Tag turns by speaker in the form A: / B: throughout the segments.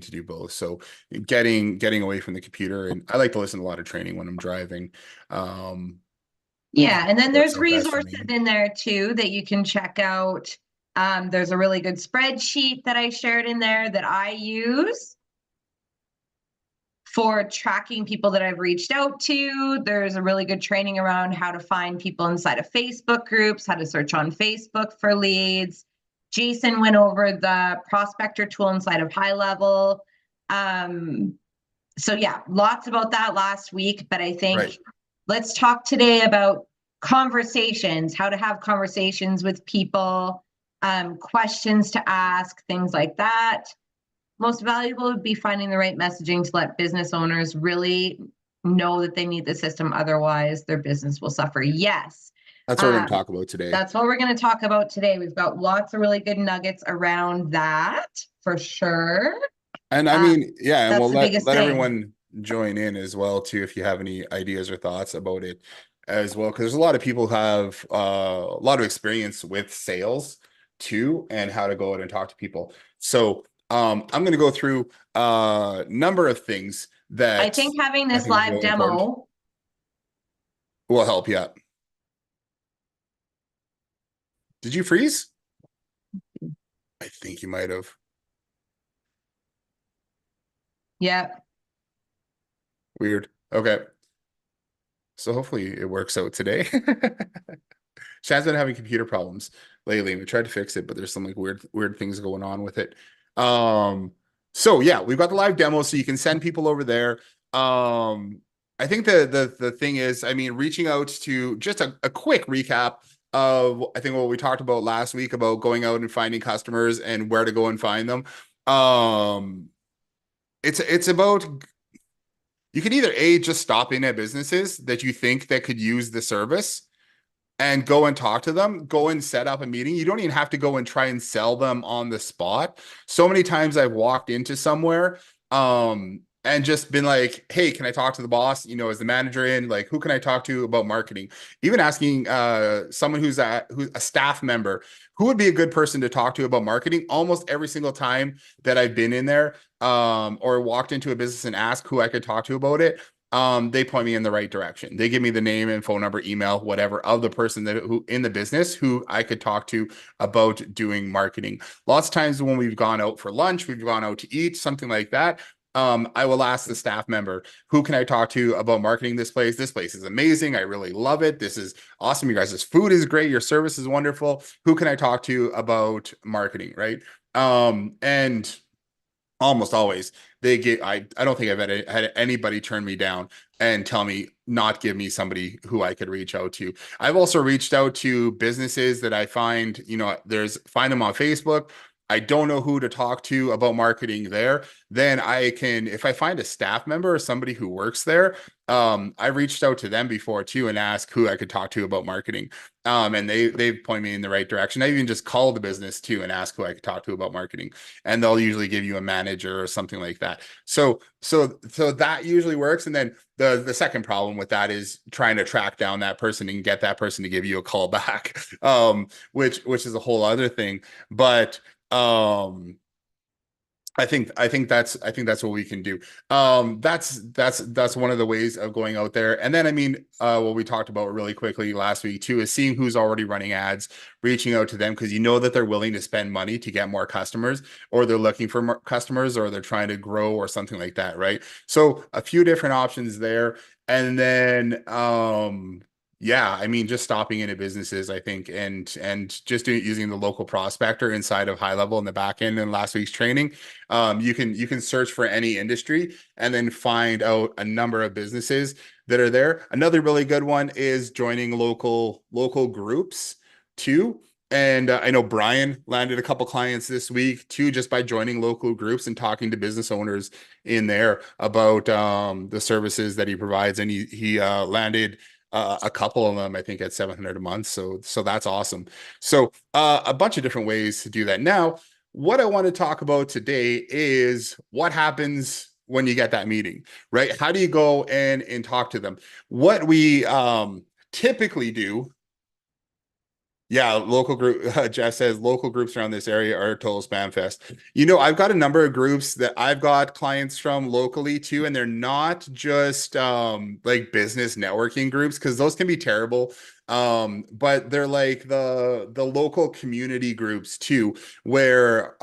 A: to do both. So getting away from the computer, and I like to listen to a lot of training when I'm driving. Um,
B: Yeah, and then
A: Works
B: there's
A: out best for
B: resources
A: me.
B: in there too that you can check out. There's a really good spreadsheet that I shared in there that I use for tracking people that I've reached out to. There's a really good training around how to find people inside of Facebook groups, how to search on Facebook for leads. Jason went over the prospector tool inside of High Level. So yeah, lots about that last week, but I
A: Right.
B: think let's talk today about conversations, how to have conversations with people, questions to ask, things like that. Most valuable would be finding the right messaging to let business owners really know that they need the system. Otherwise, their business will suffer. Yes.
A: That's what we're going to
B: Um,
A: talk about today.
B: that's what we're going to talk about today. We've got lots of really good nuggets around that for sure.
A: And I
B: Uh,
A: mean, yeah, and
B: that's
A: we'll
B: the biggest
A: let
B: thing.
A: everyone join in as well too if you have any ideas or thoughts about it as well, because there's a lot of people who have a lot of experience with sales too and how to go out and talk to people. So I'm going to go through a number of things
B: I
A: that
B: think having
A: I
B: this
A: think is
B: live
A: really important.
B: demo,
A: Will help you out. Did you freeze? I think you might have.
B: yeah,
A: Weird. Okay. So hopefully it works out today. Shad's been having computer problems lately. We tried to fix it, but there's some like weird things going on with it. Um, so yeah, we've got the live demo, so you can send people over there. I think the thing is, I mean, reaching out to just a quick recap of I think what we talked about last week about going out and finding customers and where to go and find them. Um, it's about you can either A, just stop in at businesses that you think that could use the service and go and talk to them, go and set up a meeting. You don't even have to go and try and sell them on the spot. So many times I've walked into somewhere and just been like, "Hey, can I talk to the boss? You know, is the manager in? Like, who can I talk to about marketing?" Even asking someone who's a staff member, who would be a good person to talk to about marketing? Almost every single time that I've been in there or walked into a business and asked who I could talk to about it, they point me in the right direction. They give me the name and phone number, email, whatever of the person that who in the business who I could talk to about doing marketing. Lots of times when we've gone out for lunch, we've gone out to eat, something like that. I will ask the staff member, who can I talk to about marketing this place? This place is amazing. I really love it. This is awesome. You guys' food is great. Your service is wonderful. Who can I talk to about marketing? Right. And almost always they get I don't think I've had anybody turn me down and tell me not give me somebody who I could reach out to. I've also reached out to businesses that I find, you know, find them on Facebook. I don't know who to talk to about marketing there. Then I can, if I find a staff member or somebody who works there, I reached out to them before too and asked who I could talk to about marketing. And they point me in the right direction. I even just call the business too and ask who I could talk to about marketing, and they'll usually give you a manager or something like that. So that usually works. And then the second problem with that is trying to track down that person and get that person to give you a call back, which is a whole other thing. But I think that's what we can do. That's one of the ways of going out there. And then I mean, what we talked about really quickly last week too is seeing who's already running ads, reaching out to them because you know that they're willing to spend money to get more customers, or they're looking for more customers, or they're trying to grow or something like that, right? So a few different options there. And then yeah, I mean, just stopping into businesses, I think, and just using the local prospector inside of High Level in the back end in last week's training. You can search for any industry and then find out a number of businesses that are there. Another really good one is joining local groups too. And I know Brian landed a couple clients this week too, just by joining local groups and talking to business owners in there about the services that he provides. And he landed a couple of them, I think, at 700 a month. So that's awesome. So a bunch of different ways to do that. Now, what I want to talk about today is what happens when you get that meeting, right? How do you go in and talk to them? What we typically do Yeah, local group. Jeff says local groups around this area are a total spam fest. I've got a number of groups that I've got clients from locally too, and they're not just like business networking groups because those can be terrible. But they're like the local community groups too, where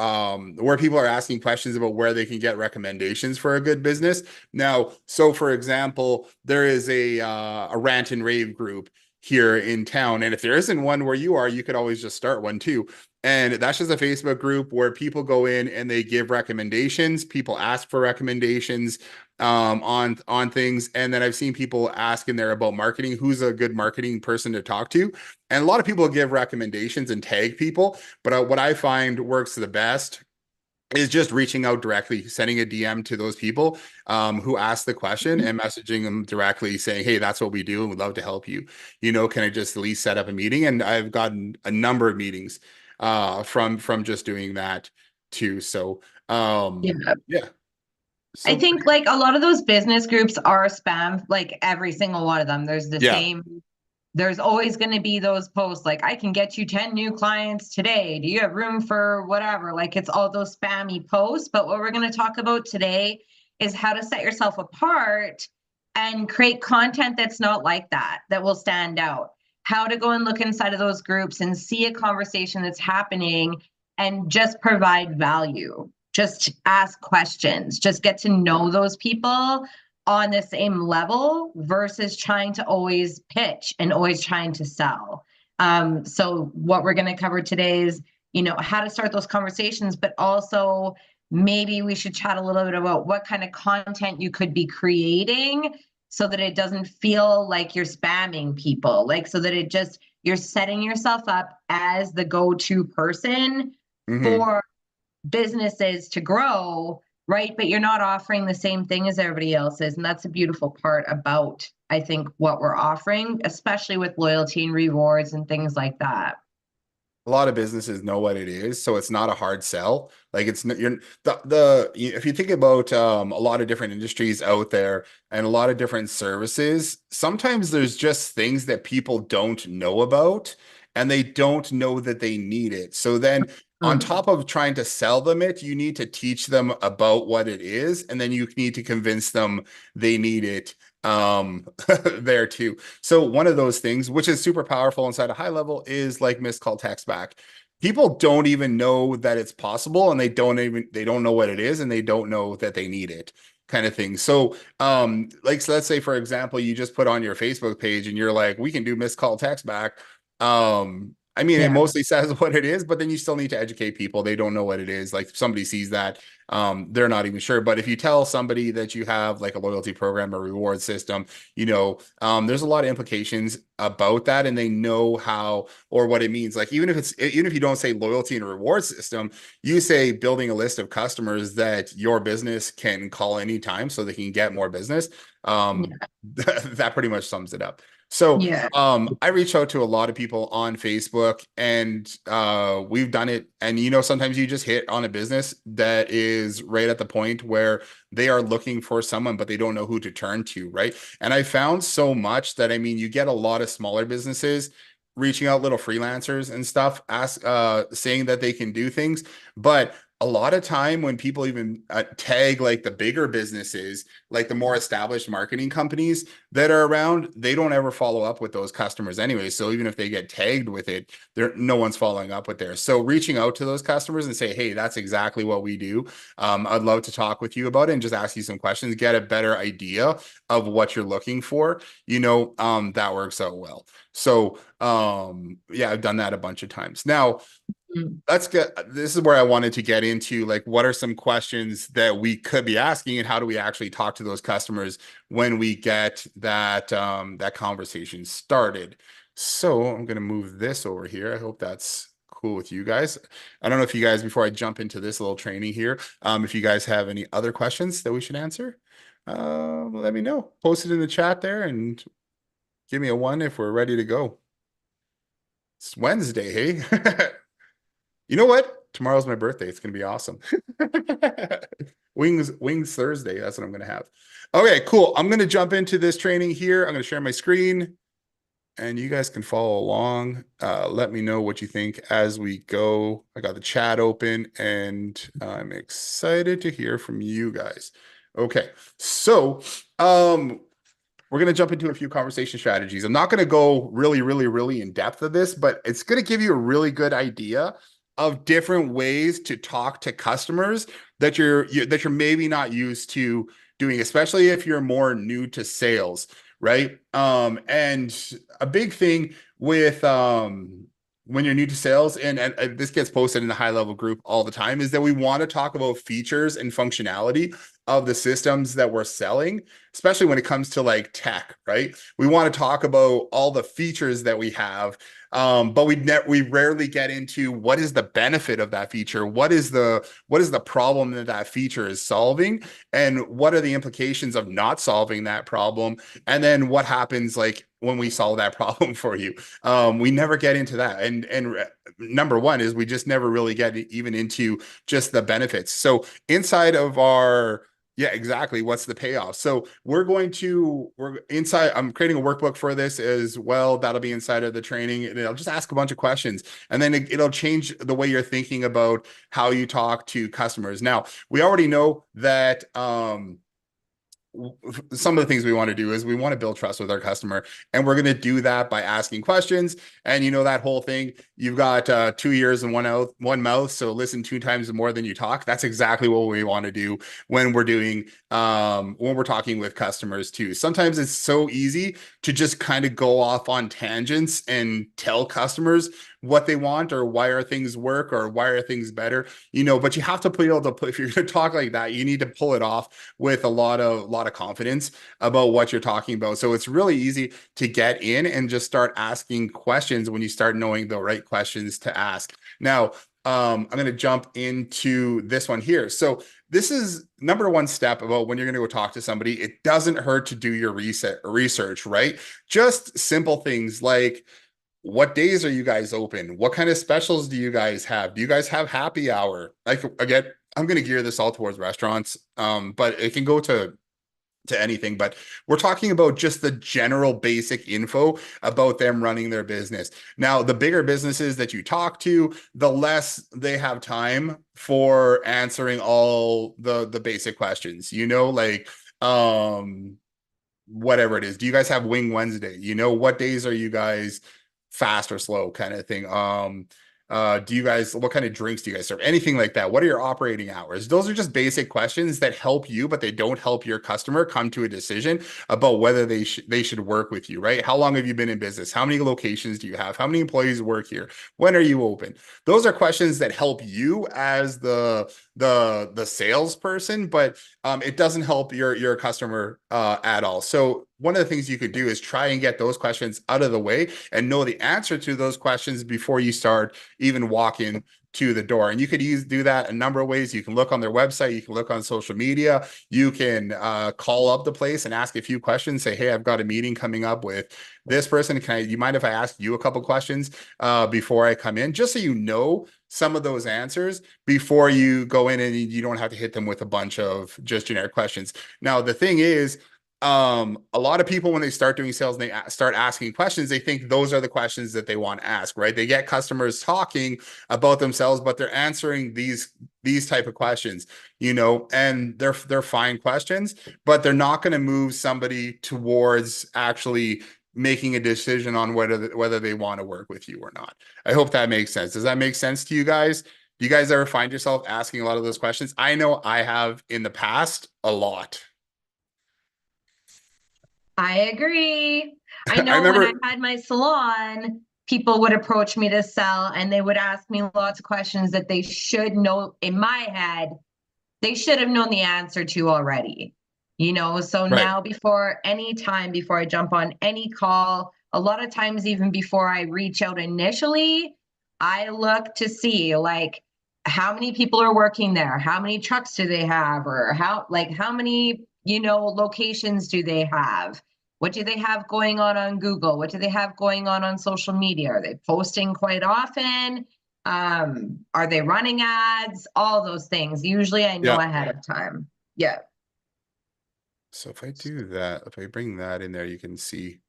A: people are asking questions about where they can get recommendations for a good business. Now, so for example, there is a rant and rave group here in town. And if there isn't one where you are, you could always just start one too. And that's just a Facebook group where people go in and they give recommendations. People ask for recommendations on things. And then I've seen people ask in there about marketing, who's a good marketing person to talk to. And a lot of people give recommendations and tag people. But what I find works the best is just reaching out directly, sending a DM to those people who asked the question and messaging them directly saying, hey, that's what we do and we'd love to help you. Can I just at least set up a meeting? And I've gotten a number of meetings from just doing that too. So
B: Yeah.
A: yeah.
B: I
A: So
B: think like a lot of those business groups are spam, like every single one of them. There's the
A: yeah.
B: same, there's always going to be those posts like, I can get you 10 new clients today. Do you have room for whatever? Like it's all those spammy posts. But what we're going to talk about today is how to set yourself apart and create content that's not like that, that will stand out. How to go and look inside of those groups and see a conversation that's happening and just provide value. Just ask questions, just get to know those people on the same level versus trying to always pitch and always trying to sell. So what we're going to cover today is, how to start those conversations, but also maybe we should chat a little bit about what kind of content you could be creating so that it doesn't feel like you're spamming people, like so that you're setting yourself up as the go-to person
A: Mhm.
B: for businesses to grow, right? But you're not offering the same thing as everybody else is. And that's a beautiful part about, I think, what we're offering, especially with loyalty and rewards and things like that.
A: A lot of businesses know what it is, so it's not a hard sell. Like you're if you think about a lot of different industries out there and a lot of different services, sometimes there's just things that people don't know about and they don't know that they need it. So then on
B: Mm.
A: top of trying to sell them it, you need to teach them about what it is, and then you need to convince them they need it there too. So one of those things, which is super powerful inside a high level, is like missed call text back. People don't even know that it's possible, and they don't know what it is, and they don't know that they need it, kind of thing. So, so let's say for example, you just put on your Facebook page, and you're like, we can do missed call text back. I mean, it
B: Yeah.
A: mostly says what it is, but then you still need to educate people. They don't know what it is. Like if somebody sees that, they're not even sure. But if you tell somebody that you have like a loyalty program or reward system, there's a lot of implications about that, and they know how or what it means. Like even if you don't say loyalty and reward system, you say building a list of customers that your business can call anytime so they can get more business. Um,
B: Yeah.
A: that pretty much sums it up. So
B: Yeah.
A: I reach out to a lot of people on Facebook, and we've done it. And sometimes you just hit on a business that is right at the point where they are looking for someone, but they don't know who to turn to, right? And I found so much that, I mean, you get a lot of smaller businesses reaching out, little freelancers and stuff, saying that they can do things, but a lot of time when people even tag like the bigger businesses, like the more established marketing companies that are around, they don't ever follow up with those customers anyway. So even if they get tagged with it, no one's following up with theirs. So reaching out to those customers and say, hey, that's exactly what we do. I'd love to talk with you about it and just ask you some questions, get a better idea of what you're looking for. That works out well. So yeah, I've done that a bunch of times. Now,
B: Mm.
A: this is where I wanted to get into, like, what are some questions that we could be asking and how do we actually talk to those customers when we get that conversation started. So I'm going to move this over here. I hope that's cool with you guys. I don't know if you guys, before I jump into this little training here, if you guys have any other questions that we should answer, let me know. Post it in the chat there and give me a one if we're ready to go. It's Wednesday, hey? You know what? Tomorrow's my birthday. It's gonna be awesome. Wings Thursday. That's what I'm gonna have. Okay, cool. I'm gonna jump into this training here. I'm gonna share my screen. and you guys can follow along. Let me know what you think as we go. I got the chat open and I'm excited to hear from you guys. Okay, so we're going to jump into a few conversation strategies. I'm not going to go really in depth of this, but it's going to give you a really good idea of different ways to talk to customers that you're maybe not used to doing, especially if you're more new to sales, right? And a big thing with when you're new to sales, and this gets posted in the high level group all the time, is that we want to talk about features and functionality of the systems that we're selling, especially when it comes to like tech, right? We want to talk about all the features that we have, but we rarely get into what is the benefit of that feature, what is the problem that that feature is solving, and what are the implications of not solving that problem, and then what happens like when we solve that problem for you. We never get into that, and number one is we just never really get even into just the benefits. So inside of our yeah, exactly. What's the payoff? So we're inside. I'm creating a workbook for this as well. That'll be inside of the training. And I'll just ask a bunch of questions and then it'll change the way you're thinking about how you talk to customers. Now, we already know that, some of the things we want to do is we want to build trust with our customer, and we're going to do that by asking questions. And you know that whole thing, you've got 2 ears and one mouth, so listen 2 times more than you talk. That's exactly what we want to do when we're doing when we're talking with customers too. Sometimes it's so easy to just kind of go off on tangents and tell customers what they want or why are things work or why are things better, but you have to be able to put, if you're going to talk like that, you need to pull it off with a lot of confidence about what you're talking about. So it's really easy to get in and just start asking questions when you start knowing the right questions to ask. Now, I'm going to jump into this one here. So this is number one step about when you're going to go talk to somebody. It doesn't hurt to do your research, right? Just simple things like, what days are you guys open? What kind of specials do you guys have? Do you guys have happy hour? Like again, I'm going to gear this all towards restaurants, but it can go to anything, but we're talking about just the general basic info about them running their business. Now, the bigger businesses that you talk to, the less they have time for answering all the basic questions, like whatever it is. Do you guys have Wing Wednesday? What days are you guys fast or slow kind of thing? Do you guys, what kind of drinks do you guys serve? Anything like that. What are your operating hours? Those are just basic questions that help you, but they don't help your customer come to a decision about whether they should work with you, right? How long have you been in business? How many locations do you have? How many employees work here? When are you open? Those are questions that help you as the salesperson, but it doesn't help your customer at all. So one of the things you could do is try and get those questions out of the way and know the answer to those questions before you start even walking to the door. And you could do that a number of ways. You can look on their website, you can look on social media, you can call up the place and ask a few questions. Say, hey, I've got a meeting coming up with this person. You mind if I ask you a couple questions before I come in, just so you know some of those answers before you go in, and you don't have to hit them with a bunch of just generic questions. Now, the thing is, a lot of people, when they start doing sales and they start asking questions, they think those are the questions that they want to ask, right? They get customers talking about themselves, but they're answering these type of questions, and they're fine questions, but they're not going to move somebody towards actually making a decision on whether they want to work with you or not. I hope that makes sense. Does that make sense to you guys? Do you guys ever find yourself asking a lot of those questions? I know I have in the past a lot.
B: I agree. I
A: I
B: know when I
A: remember,
B: had my salon, people would approach me to sell and they would ask me lots of questions that they should know in my head, they should have known the answer to already. So
A: right.
B: now before I jump on any call, a lot of times even before I reach out initially, I look to see like how many people are working there, how many trucks do they have, or how many, locations do they have? What do they have going on Google? What do they have going on social media? Are they posting quite often? Are they running ads? All those things. Usually I know
A: Yeah.
B: ahead of time. Yeah.
A: So if I do that, if I bring that in there, you can see.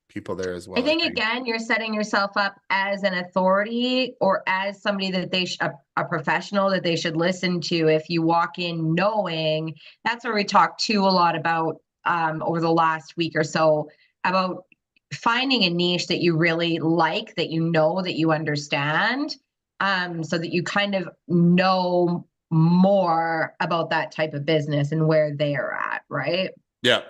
A: people there as
B: I
A: well, I
B: think
A: think.
B: again, you're setting yourself up as an authority or as somebody that a professional that they should listen to if you walk in knowing. That's where we talked too a lot about over the last week or so about finding a niche that you really like, that you know, that you understand, so that you kind of know more about that type of business and where they're at, right?
A: Yeah.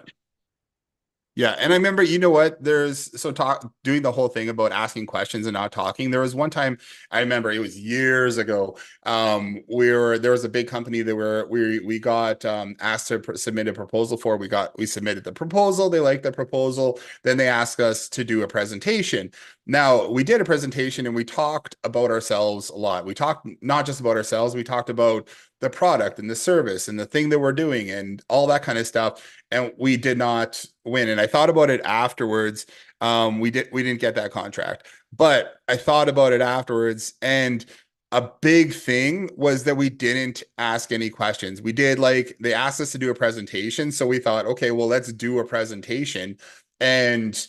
A: Yeah, and I remember, you know what? There's so talk doing the whole thing about asking questions and not talking. There was one time I remember it was years ago. There was a big company that we got asked to submit a proposal for. We submitted the proposal. They liked the proposal. Then they asked us to do a presentation. Now we did a presentation and we talked about ourselves a lot. We talked not just about ourselves. We talked about the product and the service and the thing that we're doing and all that kind of stuff, and we did not win. And I thought about it afterwards. We didn't get that contract, but I thought about it afterwards, and a big thing was that we didn't ask any questions. We did like they asked us to do a presentation, so we thought, okay, well, let's do a presentation, and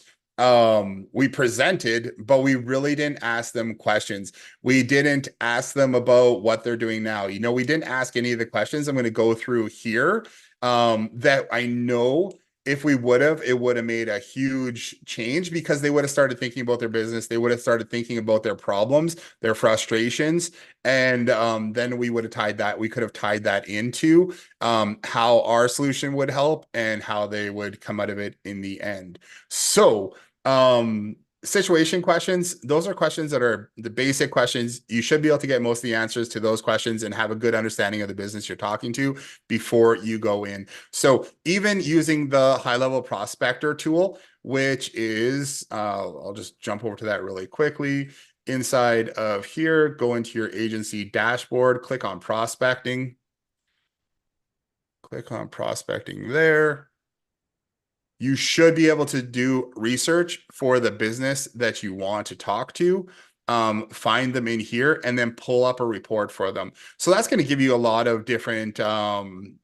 A: we presented, but we really didn't ask them questions. We didn't ask them about what they're doing now. You know, we didn't ask any of the questions I'm going to go through here, that I know if we would have, it would have made a huge change because they would have started thinking about their business. They would have started thinking about their problems, their frustrations. And then we would have tied that, we could have tied that into how our solution would help and how they would come out of it in the end. So, situation questions, those are questions that are the basic questions. You should be able to get most of the answers to those questions and have a good understanding of the business you're talking to before you go in. So even using the high level prospector tool, which is, I'll just jump over to that really quickly. Inside of here, go into your agency dashboard, click on prospecting there. You should be able to do research for the business that you want to talk to, find them in here, and then pull up a report for them. So that's going to give you a lot of different, different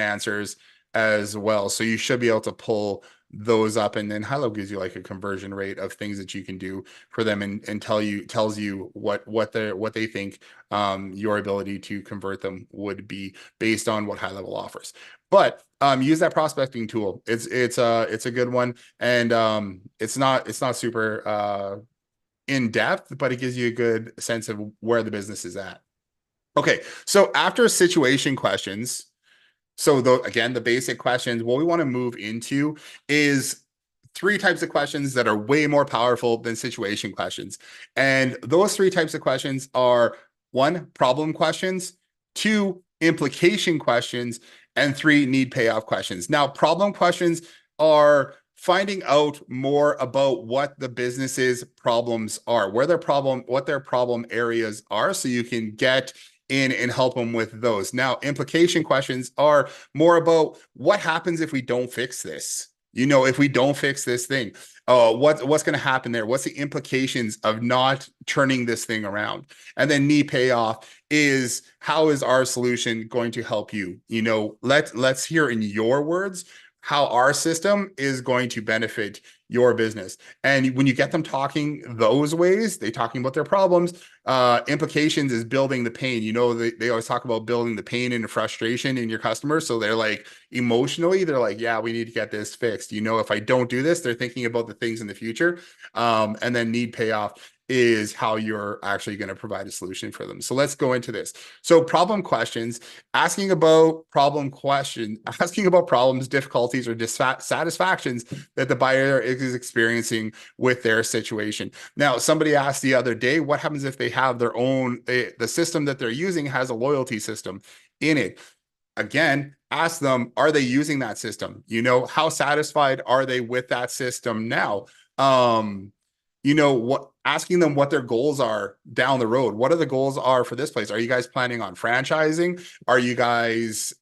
A: answers as well. So you should be able to pull those up, and then Hilo gives you like a conversion rate of things that you can do for them, and tells you what they think your ability to convert them would be based on what high level offers. But use that prospecting tool. It's a good one, and it's not super in depth, but it gives you a good sense of where the business is at. Okay, so after situation questions, so again, the basic questions, what we want to move into is three types of questions that are way more powerful than situation questions. And those three types of questions are: one, problem questions; two, implication questions; and three, need payoff questions. Now, problem questions are finding out more about what the business's problems are, what their problem areas are, so you can get in and help them with those. Now, implication questions are more about what happens if we don't fix this. You know, if we don't fix this thing, what's going to happen there? What's the implications of not turning this thing around? And then need payoff is, how is our solution going to help you? You know, let's hear in your words how our system is going to benefit your business. And when you get them talking those ways, they talking about their problems. Implications is building the pain. You know, they always talk about building the pain and the frustration in your customers. So they're like, emotionally, they're like, yeah, we need to get this fixed. You know, if I don't do this, they're thinking about the things in the future. And then need payoff is how you're actually going to provide a solution for them. So let's go into this. So problem questions, asking about problems, difficulties, or dissatisfactions that the buyer is experiencing with their situation. Now, somebody asked the other day, what happens if they have their own, the system that they're using has a loyalty system in it? Again, ask them, are they using that system? You know, how satisfied are they with that system now? You know, what, asking them what their goals are down the road. What are the goals are for this place? Are you guys planning on franchising? Are you guys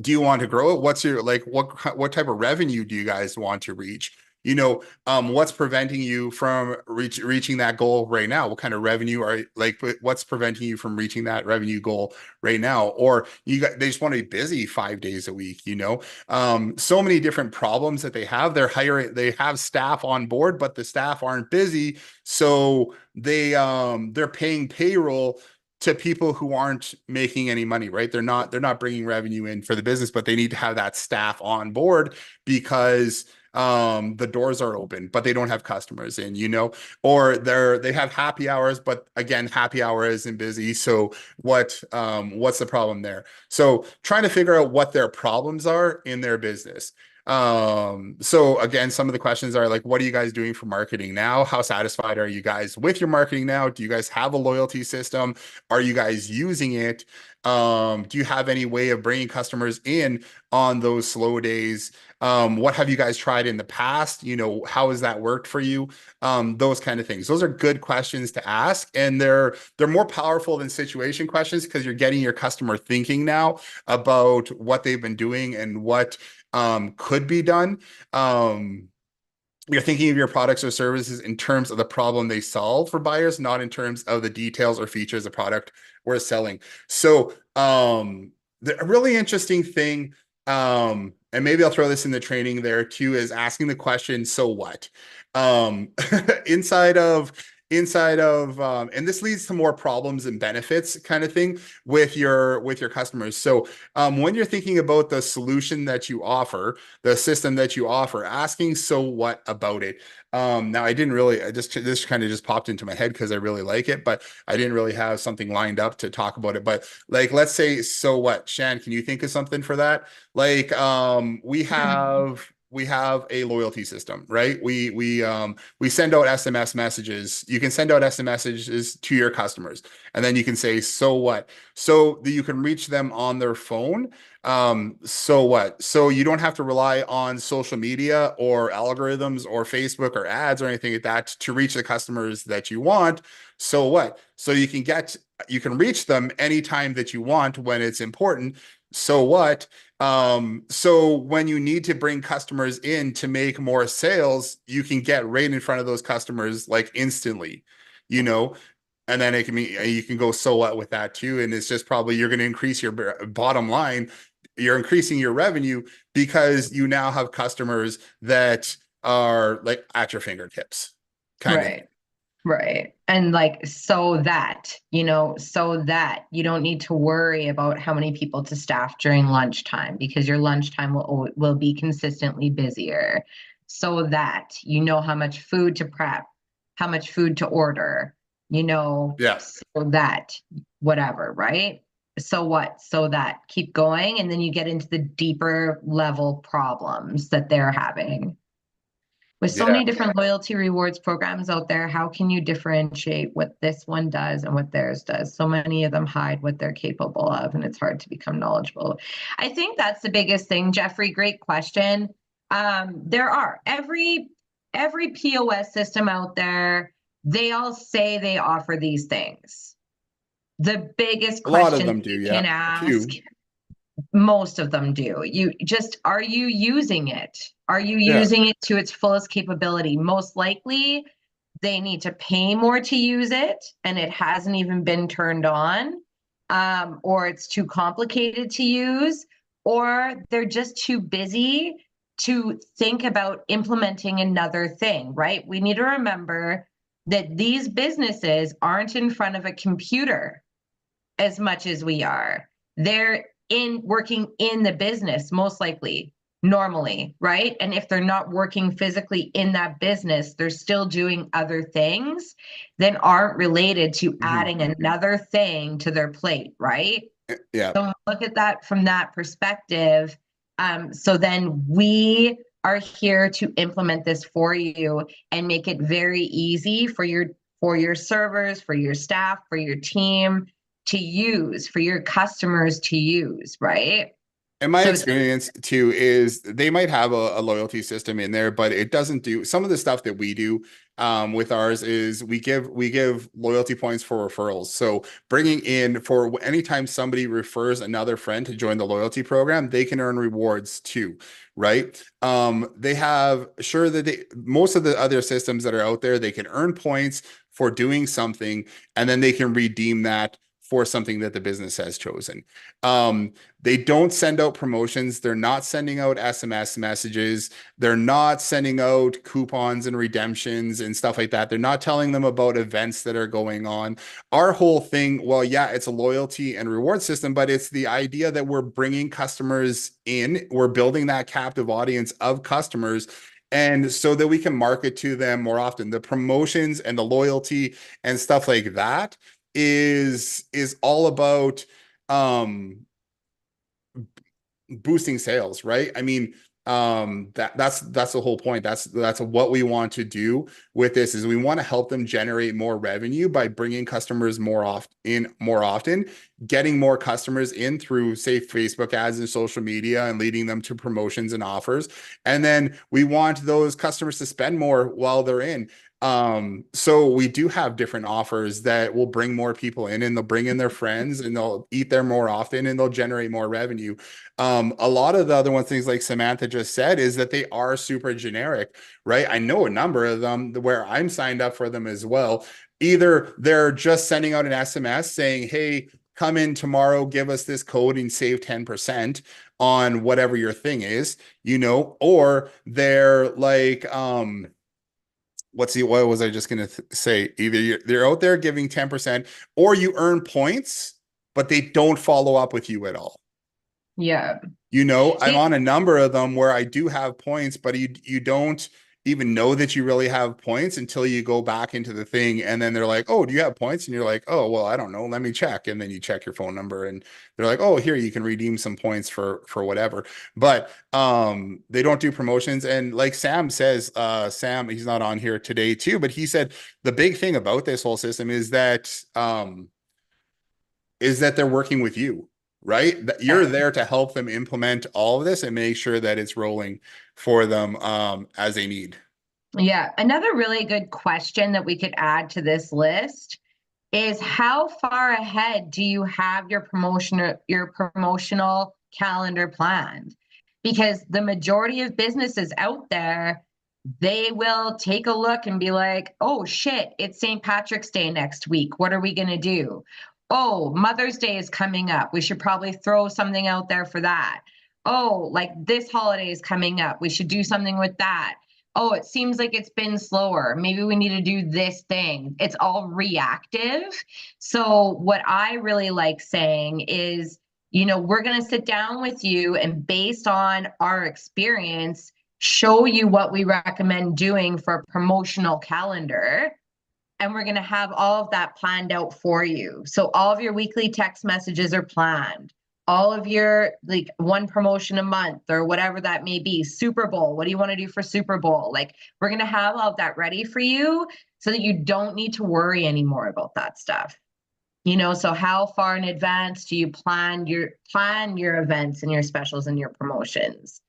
A: do you want to grow it? What's your, like, what type of revenue do you guys want to reach? what's preventing you from reaching that goal right now? What kind of revenue are like, what's preventing you from reaching that revenue goal right now? Or they just want to be busy 5 days a week, so many different problems that they have. They have staff on board, but the staff aren't busy. So they're paying payroll to people who aren't making any money, right? They're not bringing revenue in for the business, but they need to have that staff on board because the doors are open but they don't have customers in, or they have happy hours, but again, happy hour isn't busy. So what's the problem there? So trying to figure out what their problems are in their business. So again, some of the questions are like, what are you guys doing for marketing now? How satisfied are you guys with your marketing now? Do you guys have a loyalty system? Are you guys using it? Do you have any way of bringing customers in on those slow days? What have you guys tried in the past? How has that worked for you? Those kind of things. Those are good questions to ask, and they're more powerful than situation questions because you're getting your customer thinking now about what they've been doing and what could be done. You're thinking of your products or services in terms of the problem they solve for buyers, not in terms of the details or features of product we're selling. So, a really interesting thing, and maybe I'll throw this in the training there too, is asking the question, so what? Um, inside of and this leads to more problems and benefits kind of thing with your customers. So when you're thinking about the solution that you offer, the system that you offer, asking so what about it. Now I didn't really, this kind of just popped into my head because I really like it, but I didn't really have something lined up to talk about it. But like, let's say, so what? Shan, can you think of something for that? Like, we have a loyalty system, right? We send out SMS messages. You can send out SMS messages to your customers, and then you can say, so what? So that you can reach them on their phone. So what? So you don't have to rely on social media or algorithms or Facebook or ads or anything like that to reach the customers that you want. So what? So you can reach them anytime that you want when it's important. So what? So when you need to bring customers in to make more sales, you can get right in front of those customers like instantly, you know, and then it can be, you can go so what with that too. And it's just probably you're going to increase your bottom line. You're increasing your revenue because you now have customers that are like at your fingertips kind of thing.
B: Right. Right. And like, so that you don't need to worry about how many people to staff during lunchtime because your lunchtime will be consistently busier. So that you know how much food to prep, how much food to order,
A: Yeah.
B: so that whatever, right? So what? So that keep going. And then you get into the deeper level problems that they're having. With so
A: Yeah.
B: many different loyalty rewards programs out there, how can you differentiate what this one does and what theirs does? So many of them hide what they're capable of, and it's hard to become knowledgeable. I think that's the biggest thing, Jeffrey. Great question. There are every POS system out there, they all say they offer these things. The biggest
A: A lot of
B: question
A: them do.
B: you
A: Yeah.
B: can
A: A
B: ask,
A: few.
B: most of them do. Are you using it? Are you
A: Yeah.
B: using it to its fullest capability? Most likely, they need to pay more to use it, and it hasn't even been turned on, or it's too complicated to use, or they're just too busy to think about implementing another thing, right? We need to remember that these businesses aren't in front of a computer as much as we are. They're in working in the business, most likely, normally, right? And if they're not working physically in that business, they're still doing other things that aren't related to
A: Mhm.
B: adding another thing to their plate, right?
A: Yeah.
B: So look at that from that perspective. So then we are here to implement this for you and make it very easy for your servers, for your staff, for your team to use, for your customers to use, right?
A: in my
B: So it's
A: experience too, is they might have a loyalty system in there, but it doesn't do some of the stuff that we do with ours is we give loyalty points for referrals. So bringing in for anytime somebody refers another friend to join the loyalty program, they can earn rewards too, right? They have sure that most of the other systems that are out there, they can earn points for doing something, and then they can redeem that for something that the business has chosen. Um, they don't send out promotions. They're not sending out SMS messages. They're not sending out coupons and redemptions and stuff like that. They're not telling them about events that are going on. Our whole thing, well, yeah, it's a loyalty and reward system, but it's the idea that we're bringing customers in. We're building that captive audience of customers. And so that we can market to them more often. The promotions and the loyalty and stuff like that is all about um boosting sales, right? I mean, that's the whole point. That's what we want to do with this is we want to help them generate more revenue by bringing customers more often, getting more customers in through say Facebook ads and social media and leading them to promotions and offers. And then we want those customers to spend more while they're in. So we do have different offers that will bring more people in and they'll bring in their friends and they'll eat there more often and they'll generate more revenue. A lot of the other ones, things like Samantha just said, is that they are super generic, right? I know a number of them where I'm signed up for them as well. Either they're just sending out an SMS saying, hey, come in tomorrow, give us this code and save 10% on whatever your thing is, or they're like, what was I just going to say? Either they're out there giving 10% or you earn points, but they don't follow up with you at all.
B: yeah.
A: I'm on a number of them where I do have points, but you don't even know that you really have points until you go back into the thing. And then they're like, oh, do you have points? And you're like, oh, well, I don't know. Let me check. And then you check your phone number and they're like, oh, here, you can redeem some points for whatever. But they don't do promotions. And like Sam says, Sam, he's not on here today too, but he said the big thing about this whole system is that they're working with you, right? That you're
B: Yeah.
A: there to help them implement all of this and make sure that it's rolling for them as they need.
B: Yeah. Another really good question that we could add to this list is how far ahead do you have your promotional calendar planned? Because the majority of businesses out there, they will take a look and be like, oh shit, it's St. Patrick's Day next week. What are we going to do? Oh, Mother's Day is coming up. We should probably throw something out there for that. Oh, like this holiday is coming up. We should do something with that. Oh, it seems like it's been slower. Maybe we need to do this thing. It's all reactive. So, what I really like saying is, we're going to sit down with you and based on our experience, show you what we recommend doing for a promotional calendar. And we're going to have all of that planned out for you. So all of your weekly text messages are planned. All of your like one promotion a month or whatever that may be. Super Bowl. What do you want to do for Super Bowl? Like we're going to have all of that ready for you so that you don't need to worry anymore about that stuff. So how far in advance do you plan your events and your specials and your promotions?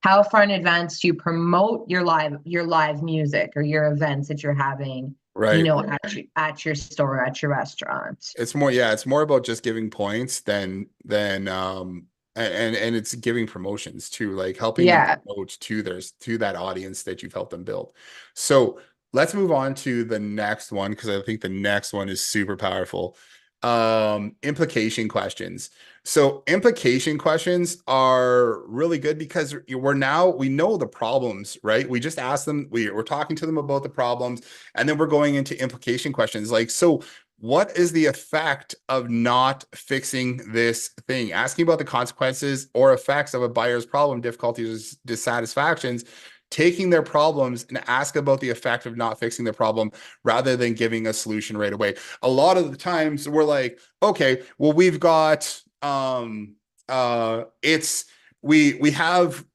B: How far in advance do you promote your live music or your events that you're having,
A: Right.
B: at your store, at your restaurant?
A: It's more about just giving points than and it's giving promotions too, like helping them
B: Yeah.
A: promote to that audience that you've helped them build. So let's move on to the next one because I think the next one is super powerful. Implication questions. So implication questions are really good because we know the problems, right? We just ask them, we're talking to them about the problems, and then we're going into implication questions like, so what is the effect of not fixing this thing? Asking about the consequences or effects of a buyer's problem, difficulties, dissatisfactions, taking their problems and ask about the effect of not fixing the problem rather than giving a solution right away. A lot of the times we're like, okay, well, we've got it's we have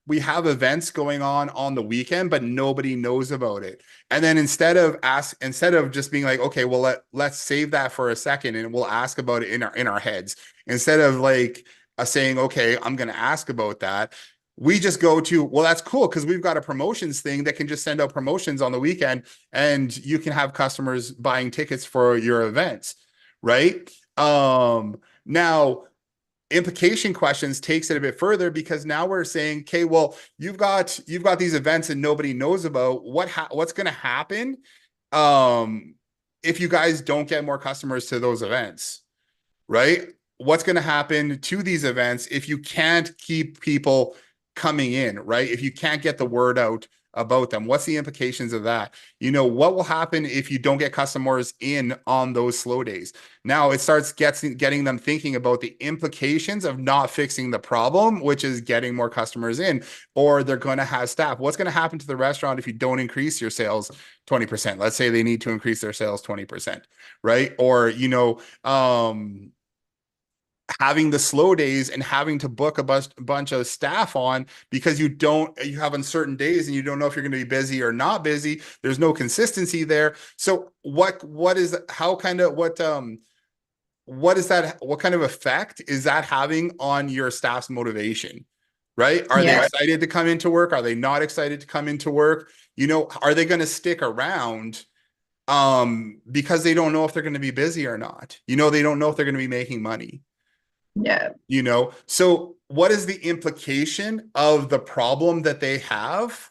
A: events going on the weekend, but nobody knows about it. And then instead of just being like, okay, well let's save that for a second and we'll ask about it in our heads instead of like saying, okay, I'm going to ask about that. We just go to, well, that's cool because we've got a promotions thing that can just send out promotions on the weekend and you can have customers buying tickets for your events, right? Now implication questions takes it a bit further because now we're saying, okay, well, you've got these events and nobody knows about what's going to happen um if you guys don't get more customers to those events, right? What's going to happen to these events if you can't keep people coming in, right? If you can't get the word out about them, what's the implications of that? What will happen if you don't get customers in on those slow days? Now it starts getting them thinking about the implications of not fixing the problem, which is getting more customers in, or they're going to have staff. What's going to happen to the restaurant if you don't increase your sales 20%? Let's say they need to increase their sales 20%, right? Or, having the slow days and having to book a bunch of staff on because you have uncertain days and you don't know if you're going to be busy or not busy. There's no consistency there. So what is how kind of what is that, what kind of effect is that having on your staff's motivation, right? Are they
B: Yeah.
A: excited to come into work? Are they not excited to come into work? Are they going to stick around because they don't know if they're going to be busy or not? They don't know if they're going to be making money.
B: Yeah.
A: So what is the implication of the problem that they have?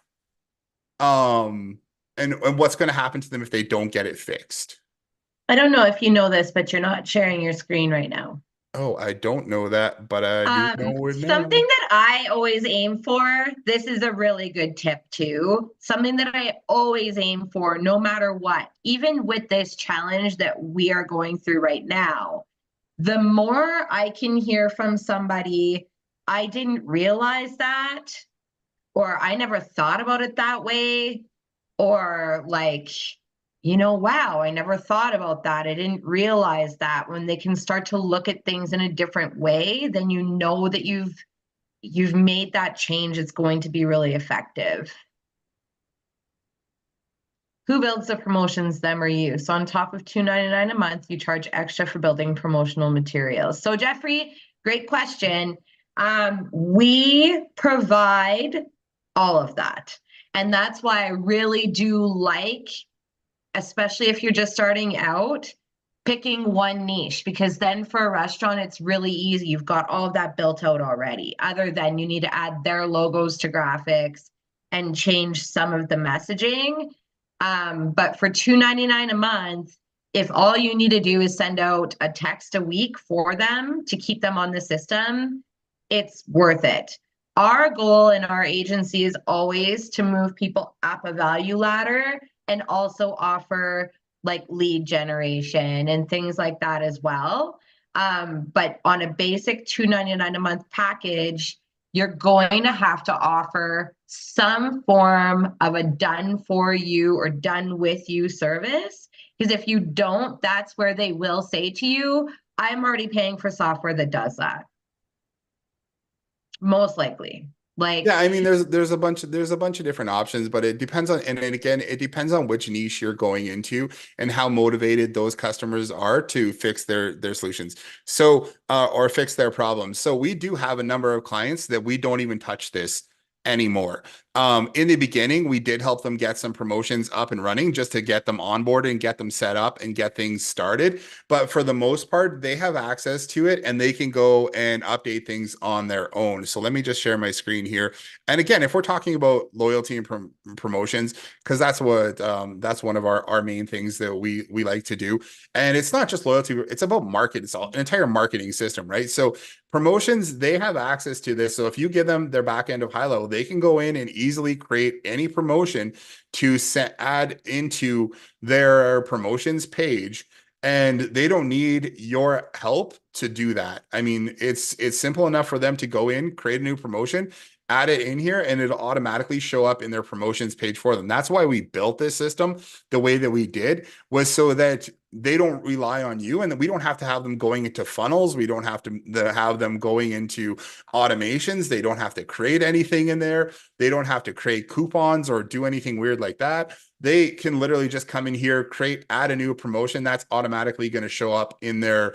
A: Um, and what's going to happen to them if they don't get it fixed?
B: I don't know if you know this, but you're not sharing your screen right now.
A: Oh, I don't know that, but I do know it
B: Something
A: now.
B: that I always aim for, this is a really good tip too. Something that I always aim for, no matter what, even with this challenge that we are going through right now, the more I can hear from somebody, I didn't realize that, or I never thought about it that way, or like, wow, I never thought about that. I didn't realize that. When they can start to look at things in a different way, then you know that you've made that change. It's going to be really effective. Who builds the promotions, them or you? So on top of $2.99 a month, you charge extra for building promotional materials. So Jeffrey, great question. We provide all of that. And that's why I really do like, especially if you're just starting out, picking one niche, because then for a restaurant, it's really easy. You've got all of that built out already, other than you need to add their logos to graphics and change some of the messaging. But for $2.99 a month, if all you need to do is send out a text a week for them to keep them on the system, it's worth it. Our goal in our agency is always to move people up a value ladder and also offer like lead generation and things like that as well. But on a basic $2.99 a month package, you're going to have to offer some form of a done for you or done with you service. Because if you don't, that's where they will say to you, I'm already paying for software that does that. Most likely.
A: Yeah,
B: Like,
A: I mean, there's a bunch of different options, but it depends on, and again, it depends on which niche you're going into and how motivated those customers are to fix their solutions. So, or fix their problems. So we do have a number of clients that we don't even touch this anymore. In the beginning, we did help them get some promotions up and running just to get them onboarded and get them set up and get things started. But for the most part, they have access to it and they can go and update things on their own. So let me just share my screen here. And again, if we're talking about loyalty and promotions, because that's one of our main things that we like to do. And it's not just loyalty, it's about market. It's all an entire marketing system, right? So promotions, they have access to this. So if you give them their back end of high level, they can go in and easily create any promotion to add into their promotions page. And they don't need your help to do that. I mean, it's simple enough for them to go in, create a new promotion, add it in here, and it'll automatically show up in their promotions page for them. That's why we built this system the way that we did, was so that they don't rely on you and that we don't have to have them going into funnels. We don't have to have them going into automations. They don't have to create anything in there. They don't have to create coupons or do anything weird like that. They can literally just come in here, add a new promotion that's automatically going to show up in their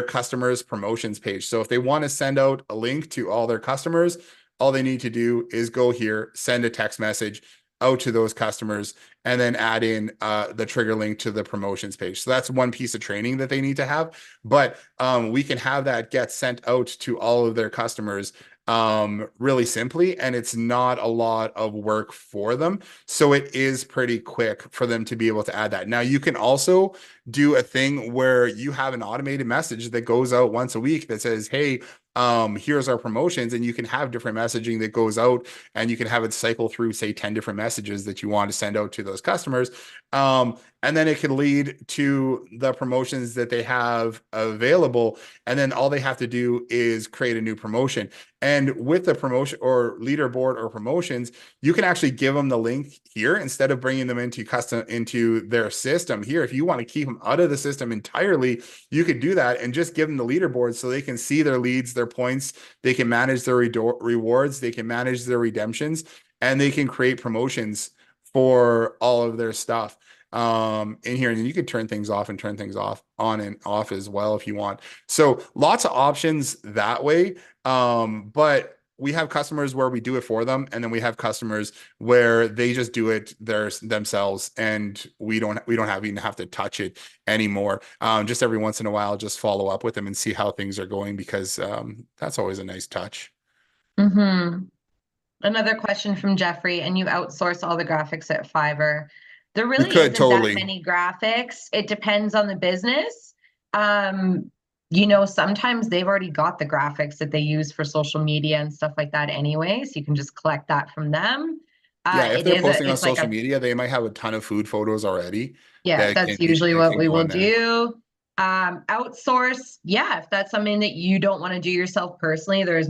A: customers customer's promotions page. So if they want to send out a link to all their customers, all they need to do is go here, send a text message out to those customers, and then add in the trigger link to the promotions page. So that's one piece of training that they need to have. But we can have that get sent out to all of their customers really simply, and it's not a lot of work for them. So it is pretty quick for them to be able to add that. Now, you can also do a thing where you have an automated message that goes out once a week that says, hey, here's our promotions, and you can have different messaging that goes out, and you can have it cycle through, say, 10 different messages that you want to send out to those customers. And then it can lead to the promotions that they have available. And then all they have to do is create a new promotion. And with the promotion or leaderboard or promotions, you can actually give them the link here instead of bringing them into their system here. If you want to keep them out of the system entirely, you could do that and just give them the leaderboard so they can see their leads, their points, they can manage their rewards, they can manage their redemptions, and they can create promotions for all of their stuff in here. And then you could turn things off and turn things off on and off as well if you want. So lots of options that way. But we have customers where we do it for them, and then we have customers where they just do it themselves, and we don't even have to touch it anymore. Just every once in a while, just follow up with them and see how things are going, because that's always a nice touch.
B: Mm-hmm. Another question from Jeffrey, and you outsource all the graphics at Fiverr. There
A: We
B: really
A: could
B: isn't that
A: totally.
B: many graphics. It depends on the business. Sometimes they've already got the graphics that they use for social media and stuff like that anyway, so you can just collect that from them.
A: Yeah, if
B: It
A: they're
B: is
A: posting on
B: it's like
A: social
B: a
A: media, they might have a ton of food photos already
B: Yeah,
A: that
B: that's usually
A: that
B: what
A: can
B: we
A: go
B: will
A: on there.
B: do. Outsource, yeah, if that's something that you don't want to do yourself personally, there's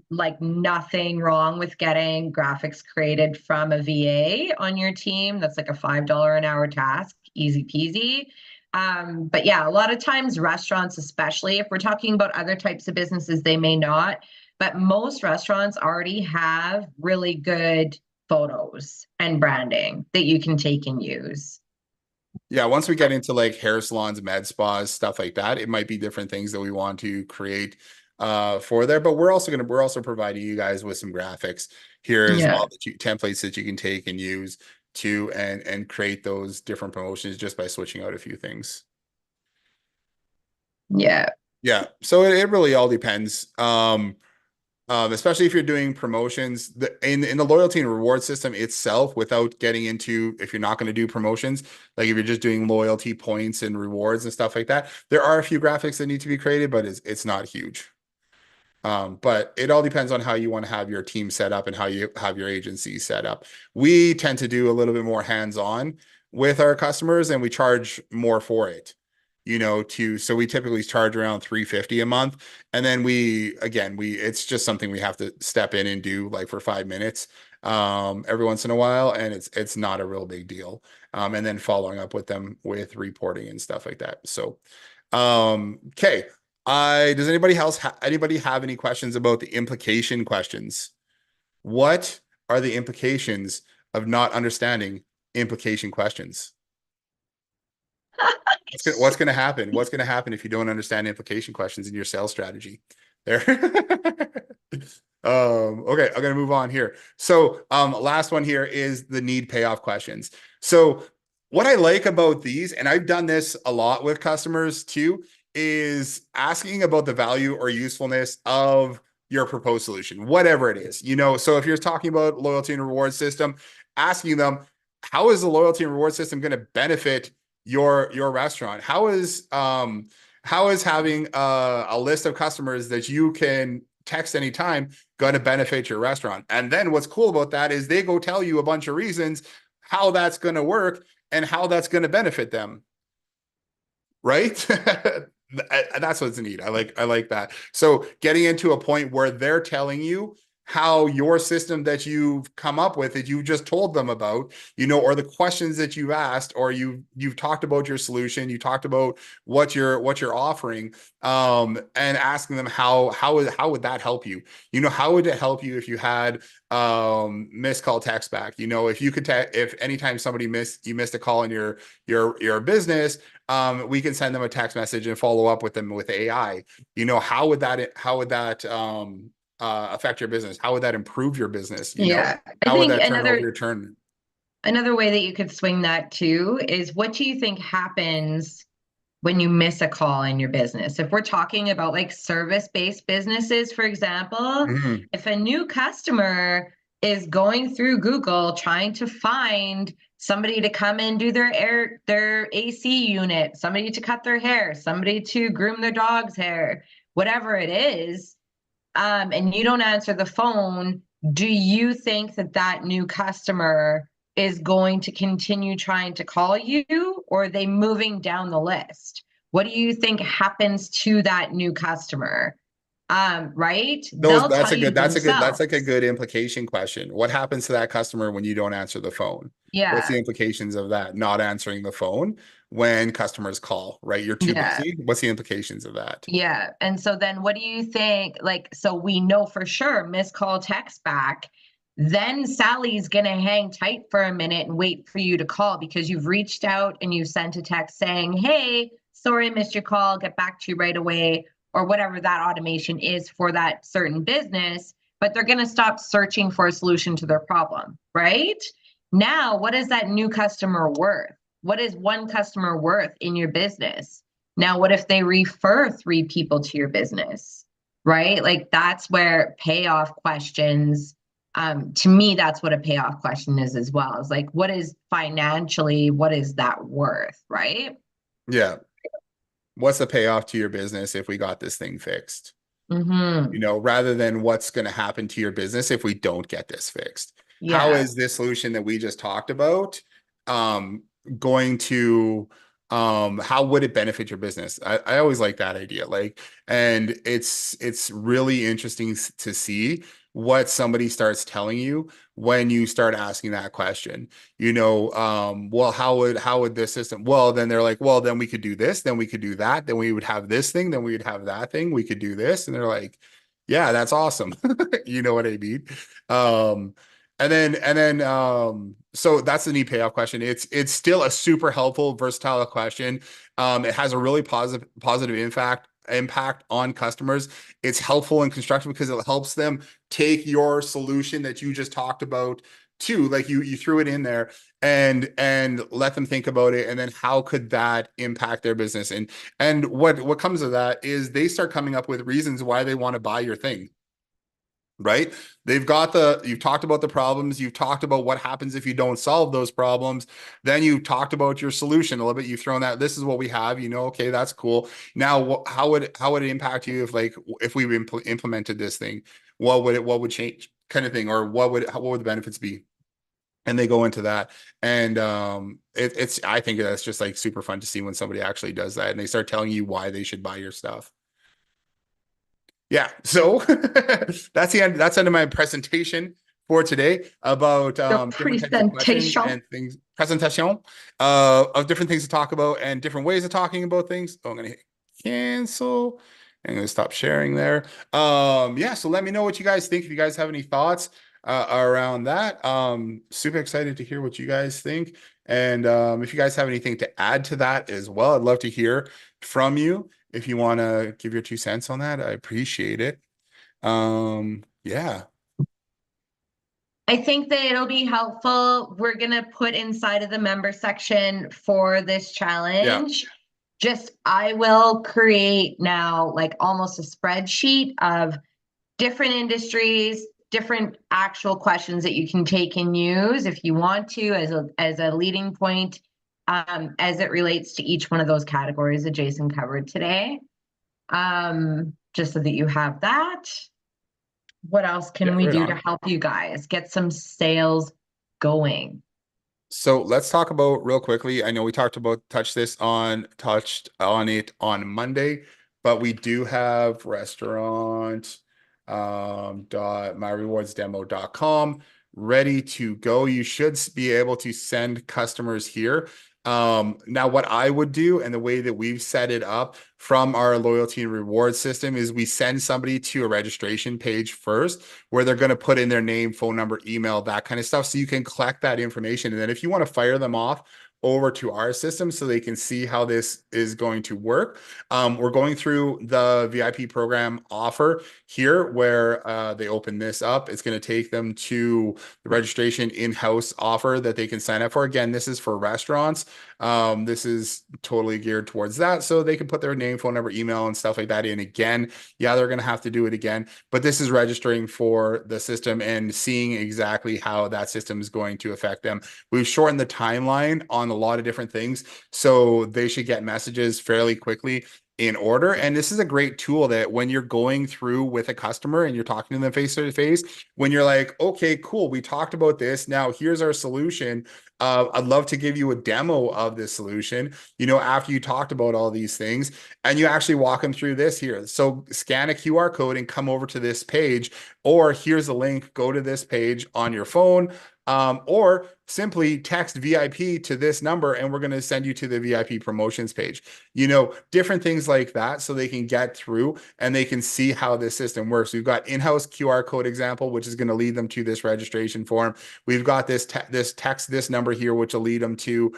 B: like nothing wrong with getting graphics created from a VA on your team. That's like a $5 an hour task, easy peasy. But yeah, a lot of times restaurants, especially if we're talking about other types of businesses, they may not, but most restaurants already have really good photos and branding that you can take and use.
A: Yeah, once we get into like hair salons, med spas, stuff like that, it might be different things that we want to create for there. But we're also providing you guys with some graphics here as
B: Yeah.
A: well, templates that you can take and use to and create those different promotions just by switching out a few things.
B: Yeah.
A: Yeah, so it really all depends. Especially if you're doing promotions in the loyalty and reward system itself, without getting into if you're not going to do promotions, like if you're just doing loyalty points and rewards and stuff like that, there are a few graphics that need to be created, but it's not huge. But it all depends on how you want to have your team set up and how you have your agency set up. We tend to do a little bit more hands-on with our customers, and we charge more for it. So we typically charge around 350 a month. And then it's just something we have to step in and do like for 5 minutes every once in a while. And it's not a real big deal. And then following up with them with reporting and stuff like that. So, okay. Does anybody have any questions about the implication questions? What are the implications of not understanding implication questions? What's gonna happen? What's gonna happen if you don't understand implication questions in your sales strategy? There. Okay, I'm gonna move on here. So, last one here is the need payoff questions. So, what I like about these, and I've done this a lot with customers too, is asking about the value or usefulness of your proposed solution, whatever it is. So if you're talking about loyalty and reward system, asking them, how is the loyalty and reward system going to benefit your restaurant? How is having a list of customers that you can text anytime going to benefit your restaurant? And then what's cool about that is they go tell you a bunch of reasons how that's going to work and how that's going to benefit them, right? That's what's neat. I like that. So getting into a point where they're telling you how your system that you've come up with that you just told them about, or the questions that you've asked, or you've talked about your solution, you talked about what you're offering, and asking them how would that help you? How would it help you if you had missed call text back? If you could if anytime somebody missed a call in your business, we can send them a text message and follow up with them with AI. How would that affect your business? How would that improve your business?
B: Yeah. I
A: How would
B: think
A: that turn over your turn?
B: another way that you could swing that too is, what do you think happens when you miss a call in your business? If we're talking about like service-based businesses, for example,
A: Mhm.
B: if a new customer is going through Google trying to find somebody to come and do their AC unit, somebody to cut their hair, somebody to groom their dog's hair, whatever it is, and you don't answer the phone, do you think that that new customer is going to continue trying to call you, or are they moving down the list? What do you think happens to that new customer? Right?
A: Those
B: They'll tell you
A: that's like a
B: themselves.
A: good implication question. What happens to that customer when you don't answer the phone? What's
B: Yeah.
A: the implications of that? Not answering the phone when customers call, right? You're too
B: Yeah.
A: busy. What's the implications of that?
B: Yeah. And so then what do you think? Like, so we know for sure missed call text back. Then Sally's going to hang tight for a minute and wait for you to call because you've reached out and you sent a text saying, hey, sorry, I missed your call. Get back to you right away, or whatever that automation is for that certain business. But they're going to stop searching for a solution to their problem, right? Now, what is that new customer worth? What is one customer worth in your business? Now, what if they refer 3 people to your business, right? Like that's where payoff questions, to me, that's what a payoff question is as well. Is like, what is financially, what is that worth, right?
A: Yeah. What's the payoff to your business if we got this thing fixed?
B: Mm-hmm.
A: Rather than what's going to happen to your business if we don't get this fixed. How
B: Yeah.
A: is this solution that we just talked about um, going to, how would it benefit your business? I always like that idea. And it's really interesting to see what somebody starts telling you when you start asking that question. Well, how would this system? Well, then they're like, well, then we could do this, then we could do that, then we would have this thing, then we would have that thing, we could do this. And they're like, yeah, that's awesome. You know what I mean? Um, so that's the neat payoff question. It's still a super helpful, versatile question. It has a really positive impact on customers. It's helpful and constructive because it helps them take your solution that you just talked about too. Like you threw it in there and let them think about it, and then how could that impact their business? And what comes of that is they start coming up with reasons why they want to buy your thing, right? You've talked about the problems, you've talked about what happens if you don't solve those problems, then you talked about your solution a little bit, you've thrown that this is what we have, okay, that's cool. Now how would it impact you if we implemented this thing? What would change, kind of thing, or what would the benefits be? And they go into that, and it's I think that's just like super fun to see when somebody actually does that and they start telling you why they should buy your stuff. Yeah, so that's end of my presentation for today about
B: Your
A: different types of questions
B: presentation.
A: and things, presentation of different things to talk about and different ways of talking about things. Oh, I'm gonna hit cancel. I'm gonna stop sharing there. Yeah, so let me know what you guys think. If you guys have any thoughts around that, super excited to hear what you guys think. And if you guys have anything to add to that as well, I'd love to hear from you. If you want to give your 2 cents on that, I appreciate it. Yeah,
B: I think that it'll be helpful. We're going to put inside of the member section for this
A: yeah,
B: challenge. Just, I will create now like almost a spreadsheet of different industries, different actual questions that you can take and use if you want to as a leading point, as it relates to each one of those categories that Jason covered today. Just so that you have that. What else
A: yeah,
B: can we
A: right
B: do to
A: on.
B: help you guys get some sales going?
A: So let's talk about real quickly. I know we touched on it on Monday, but we do have restaurant. dot myrewardsdemo.com, ready to go. You should be able to send customers here. Now what I would do, and the way that we've set it up from our loyalty and reward system, is we send somebody to a registration page first where they're going to put in their name, phone number, email, that kind of stuff. So you can collect that information. And then if you want to fire them off over to our system so they can see how this is going to work, we're going through the VIP program offer here where they open this up. It's going to take them to the registration in-house offer that they can sign up for. Again, this is for restaurants. This is totally geared towards that. So they can put their name, phone number, email, and stuff like that in again. Yeah, they're going to have to do it again, but this is registering for the system and seeing exactly how that system is going to affect them. We've shortened the timeline on a lot of different things, so they should get messages fairly quickly in order. And this is a great tool that when you're going through with a customer and you're talking to them face to face, when you're like, okay, cool, we talked about this. Now here's our solution. I'd love to give you a demo of this solution, after you talked about all these things, and you actually walk them through this here. So scan a QR code and come over to this page, or here's a link, go to this page on your phone. Or simply text VIP to this number and we're going to send you to the VIP promotions page. Different things like that so they can get through and they can see how this system works. We've got in-house QR code example, which is going to lead them to this registration form. We've got this text, this number here, which will lead them to,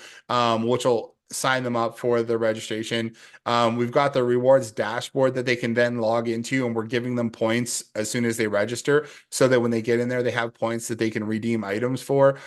A: which will sign them up for the registration. We've got the rewards dashboard that they can then log into, and we're giving them points as soon as they register so that when they get in there, they have points that they can redeem items for.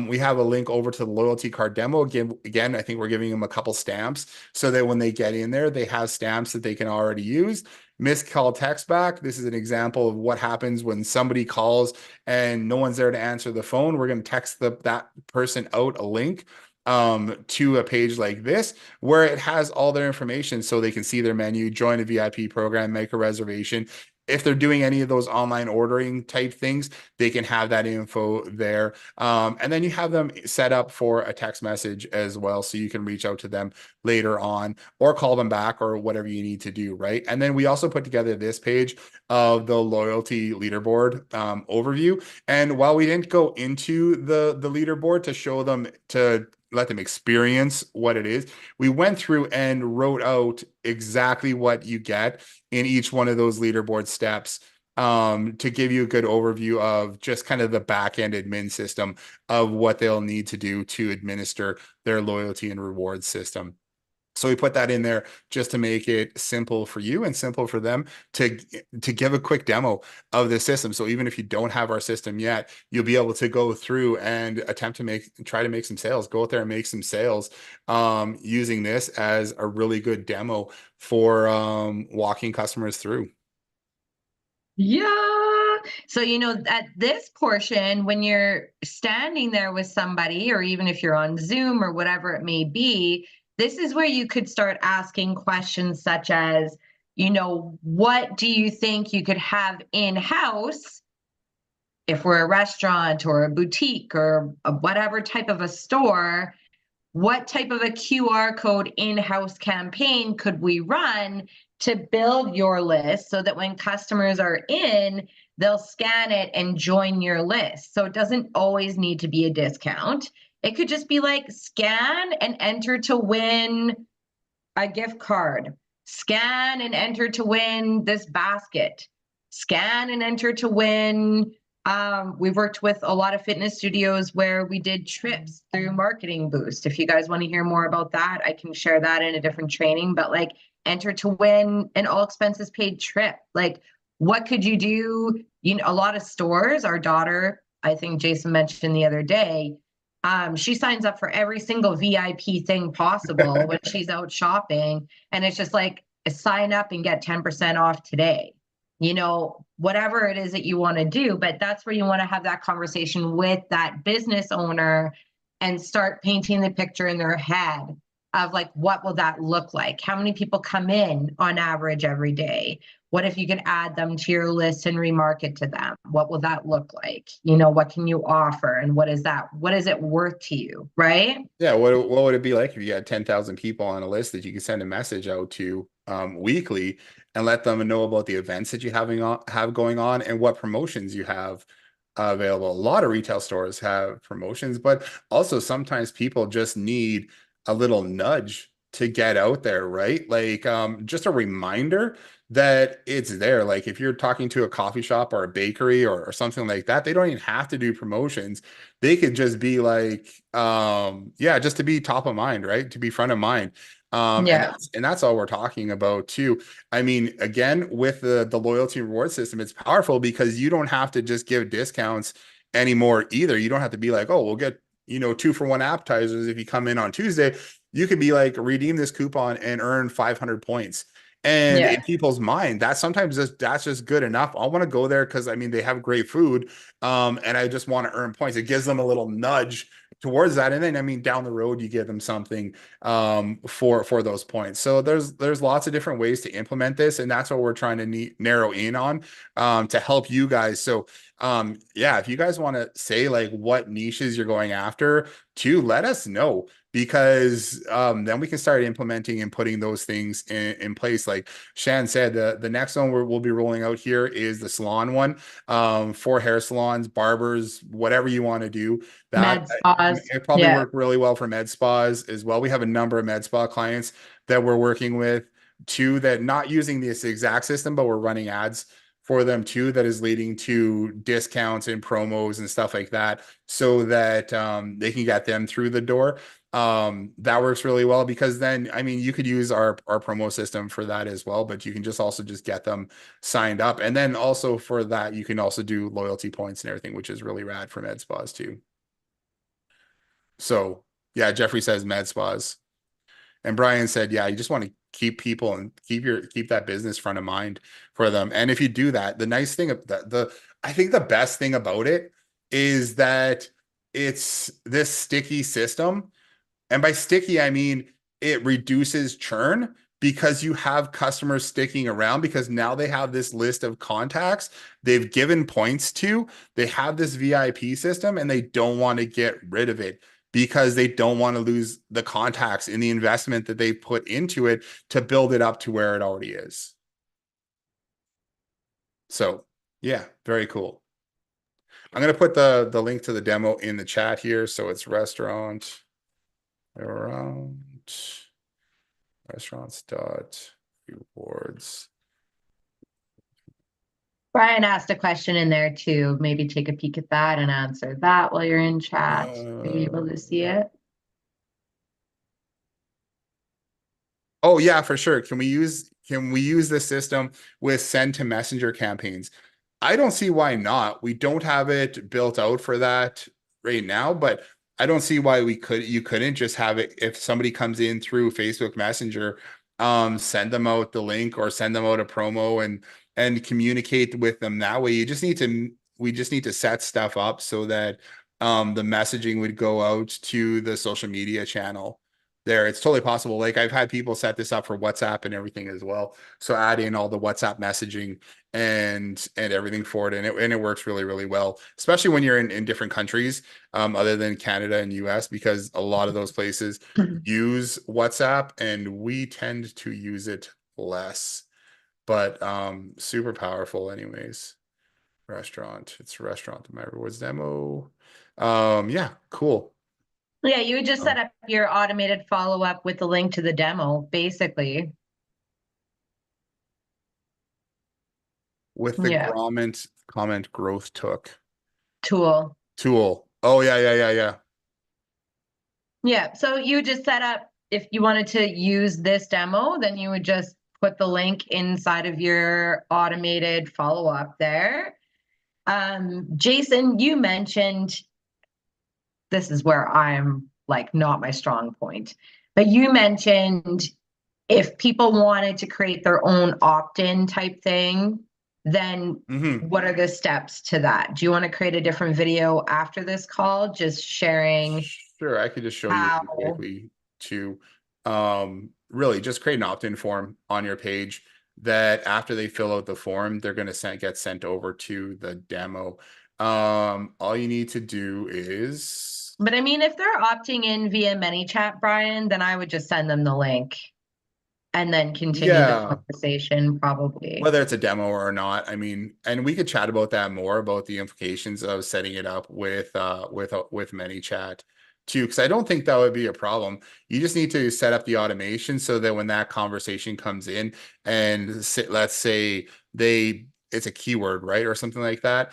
A: We have a link over to the loyalty card demo. Again, I think we're giving them a couple stamps so that when they get in there, they have stamps that they can already use. Missed call text back. This is an example of what happens when somebody calls and no one's there to answer the phone. We're going to text that person out a link to a page like this where it has all their information so they can see their menu, join a VIP program, make a reservation. If they're doing any of those online ordering type things, they can have that info there. And then you have them set up for a text message as well, so you can reach out to them later on or call them back or whatever you need to do, right? And then we also put together this page of the loyalty leaderboard overview. And while we didn't go into the leaderboard to show them, to let them experience what it is, we went through and wrote out exactly what you get in each one of those leaderboard steps, to give you a good overview of just kind of the back end admin system of what they'll need to do to administer their loyalty and reward system. So we put that in there just to make it simple for you and simple for them to give a quick demo of the system. So even if you don't have our system yet, you'll be able to go through and try to make some sales, go out there and make some sales, using this as a really good demo for walking customers through.
B: Yeah. So, at this portion, when you're standing there with somebody, or even if you're on Zoom or whatever it may be, this is where you could start asking questions such as, what do you think you could have in-house if we're a restaurant or a boutique or whatever type of a store? What type of a QR code in-house campaign could we run to build your list so that when customers are in, they'll scan it and join your list? So it doesn't always need to be a discount. It could just be like scan and enter to win a gift card, scan and enter to win this basket, scan and enter to win. We've worked with a lot of fitness studios where we did trips through Marketing Boost. If you guys want to hear more about that, I can share that in a different training, but like enter to win an all expenses paid trip. Like, what could you do? A lot of stores, our daughter, I think Jason mentioned the other day, she signs up for every single VIP thing possible when she's out shopping. And it's just like, sign up and get 10% off today. Whatever it is that you want to do, but that's where you want to have that conversation with that business owner and start painting the picture in their head of like, what will that look like? How many people come in on average every day? What if you could add them to your list and remarket to them? What will that look like? You know, what can you offer? And what is that? What is it worth to you? Right?
A: Yeah, what would it be like if you had 10,000 people on a list that you could send a message out to weekly and let them know about the events that you have going on and what promotions you have available. A lot of retail stores have promotions, but also sometimes people just need a little nudge to get out there, right? Like just a reminder that it's there. Like if you're talking to a coffee shop or a bakery or something like that, they don't even have to do promotions. They could just be like, yeah, just to be top of mind, right? To be front of mind.
B: Yeah.
A: And that's all we're talking about too. I mean, again, with the loyalty reward system, it's powerful because you don't have to just give discounts anymore either. You don't have to be like, oh, we'll get, 2-for-1 appetizers if you come in on Tuesday. You could be like, redeem this coupon and earn 500 points. And in
B: Yeah.
A: people's mind, that's just good enough. I want to go there because I mean they have great food, and I just want to earn points. It gives them a little nudge towards that, and then I mean down the road you give them something for those points. So there's lots of different ways to implement this, and that's what we're trying to narrow in on to help you guys. So yeah, if you guys want to say like what niches you're going after, to let us know because then we can start implementing and putting those things in place. Like Shan said, the next one we'll be rolling out here is the salon one for hair salons, barbers, whatever you want to do. That
B: Med spas.
A: it probably
B: Yeah.
A: work really well for med spas as well. We have a number of med spa clients that we're working with too that not using this exact system, but we're running ads for them too that is leading to discounts and promos and stuff like that so that they can get them through the door. That works really well because then I mean you could use our promo system for that as well, but you can just also just get them signed up. And then also for that you can also do loyalty points and everything, which is really rad for med spas too. So yeah, Jeffrey says med spas. And Brian said, yeah, you just want to keep people and keep that business front of mind for them. And if you do that, the nice thing of the I think the best thing about it is that it's this sticky system. And by sticky, I mean it reduces churn because you have customers sticking around because now they have this list of contacts they've given points to. They have this VIP system and they don't want to get rid of it because they don't want to lose the contacts in the investment that they put into it to build it up to where it already is. So, yeah, very cool. I'm going to put the link to the demo in the chat here. So it's restaurants dot rewards.
B: Brian asked a question in there too. Maybe take a peek at that and answer that while you're in chat. Are you able to see it?
A: Oh yeah, for sure. Can we use this system with send to messenger campaigns? I don't see why not. We don't have it built out for that right now, but I don't see why you couldn't just have it if somebody comes in through Facebook Messenger, send them out the link or send them out a promo and communicate with them that way. We just need to set stuff up so that the messaging would go out to the social media channel there. It's totally possible. Like I've had people set this up for WhatsApp and everything as well. So add in all the WhatsApp messaging and everything for it. And it works really, really well, especially when you're in different countries, other than Canada and US, because a lot of those places use WhatsApp and we tend to use it less. But super powerful anyways. It's restaurant, my rewards demo. Yeah, cool.
B: Yeah, you would just set
A: Um,
B: up your automated follow-up with the link to the demo, basically.
A: with the
B: Yeah,
A: grommet comment growth
B: tool.
A: tool. Oh yeah.
B: Yeah, so you would just set up, if you wanted to use this demo, then you would just put the link inside of your automated follow-up there. Jason, you mentioned, this is where I'm like not my strong point, but you mentioned if people wanted to create their own opt-in type thing, then
A: Hmm.
B: what are the steps to that? Do you want to create a different video after this call, just sharing
A: Sure, I could just show you really
B: how?
A: quickly too. Really just create an opt-in form on your page that after they fill out the form, they're going to get sent over to the demo. All you need to do is,
B: But I mean, if they're opting in via ManyChat, Brian, then I would just send them the link and then continue the
A: yeah,
B: conversation, probably.
A: whether it's a demo or not. I mean, and we could chat about that more about the implications of setting it up with ManyChat too, because I don't think that would be a problem. You just need to set up the automation so that when that conversation comes in and let's say it's a keyword, right, or something like that.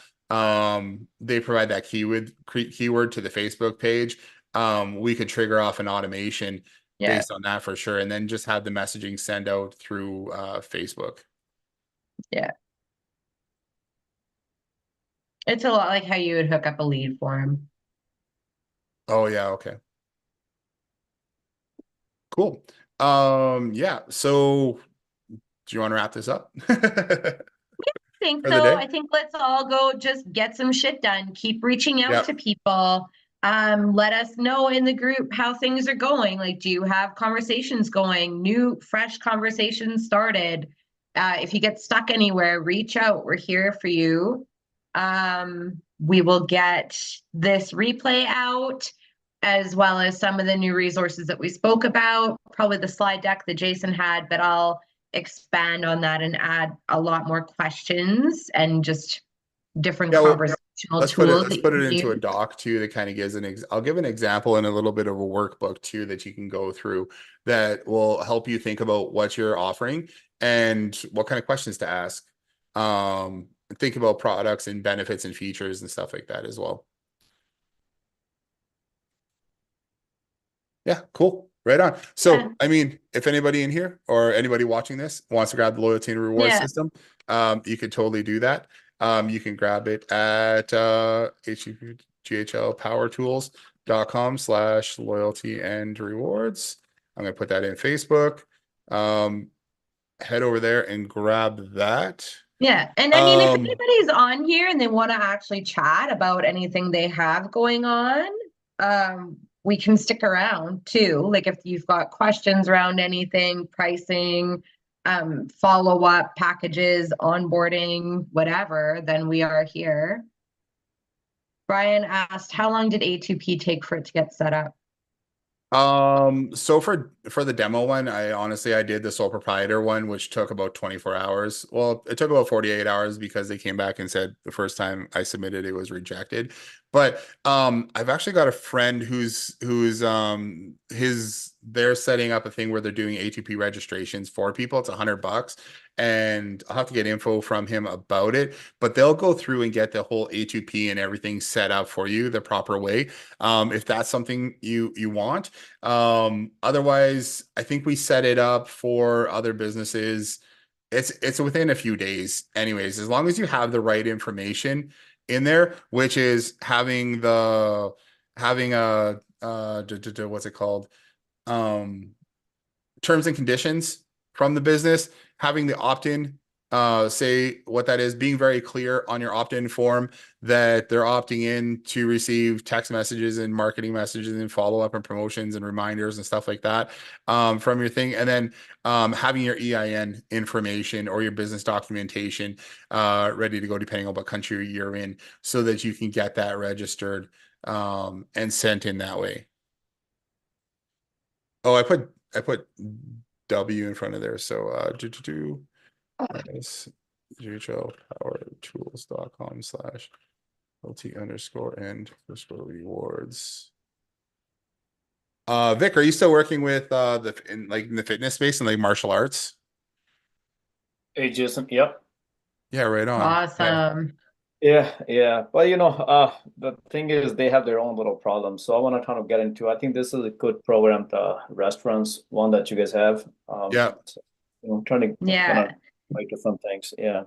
A: They provide that keyword to the Facebook page. We could trigger off an automation
B: Yeah,
A: based on that for sure, and then just have the messaging send out through Facebook.
B: yeah. It's a lot like how you would hook up a lead form.
A: Oh yeah, okay. Cool. Yeah, so do you want to wrap this up
B: Think
A: for the
B: so.
A: day?
B: I think let's all go just get some shit done. Keep reaching out
A: Yeah.
B: to people. Let us know in the group how things are going. Like, do you have conversations going? New, fresh conversations started. If you get stuck anywhere, reach out. We're here for you. We will get this replay out as well as some of the new resources that we spoke about, probably the slide deck that Jason had, but I'll expand on that and add a lot more questions and just different
A: Yeah, well,
B: conversational tools
A: let's
B: that you
A: put it
B: can
A: into a
B: use.
A: doc too that kind of gives I'll give an example and a little bit of a workbook too that you can go through that will help you think about what you're offering and what kind of questions to ask. Think about products and benefits and features and stuff like that as well. Yeah, cool. Right on.
B: Yeah,
A: So, I mean, if anybody in here or anybody watching this wants to grab the loyalty and reward
B: yeah,
A: system, you could totally do that. You can grab it at ghlpowertools.com/loyalty and rewards. I'm going to put that in Facebook. Um, Head over there and grab that.
B: yeah. And I mean, if
A: Um,
B: anybody's on here and they want to actually chat about anything they have going on, we can stick around too. Like if you've got questions around anything, pricing, follow up packages, onboarding, whatever, then we are here. Brian asked, how long did A2P take for it to get set up?
A: so for the demo one, I did the sole proprietor one, which took about 24 hours. Well, it took about 48 hours because they came back and said the first time I submitted it was rejected. But I've actually got a friend who's they're setting up a thing where they're doing A2P registrations for people. It's $100, and I'll have to get info from him about it. But they'll go through and get the whole A2P and everything set up for you the proper way. If that's something you want. Otherwise, I think we set it up for other businesses. It's within a few days, anyways, as long as you have the right information in there, which is having a what's it called? Um, Terms and conditions from the business, having the opt-in, say what that is, being very clear on your opt-in form that they're opting in to receive text messages and marketing messages and follow-up and promotions and reminders and stuff like that from your thing. And then having your EIN information or your business documentation ready to go depending on what country you're in so that you can get that registered and sent in that way. Oh, I put W in front of there. So minus ghlpowertools.com/LT_and_rewards. Vic, are you still working with in the fitness space and like martial arts?
C: Hey, Jason. Yep.
A: Yeah, right on. Yeah.
B: Awesome.
C: Yeah, yeah. Well, the thing is they have their own little problems. So I want to kind of get into, I think this is a good program, the restaurants one that you guys have.
A: Yeah.
C: So, trying to
B: Yeah.
C: gonna make different things. Yeah.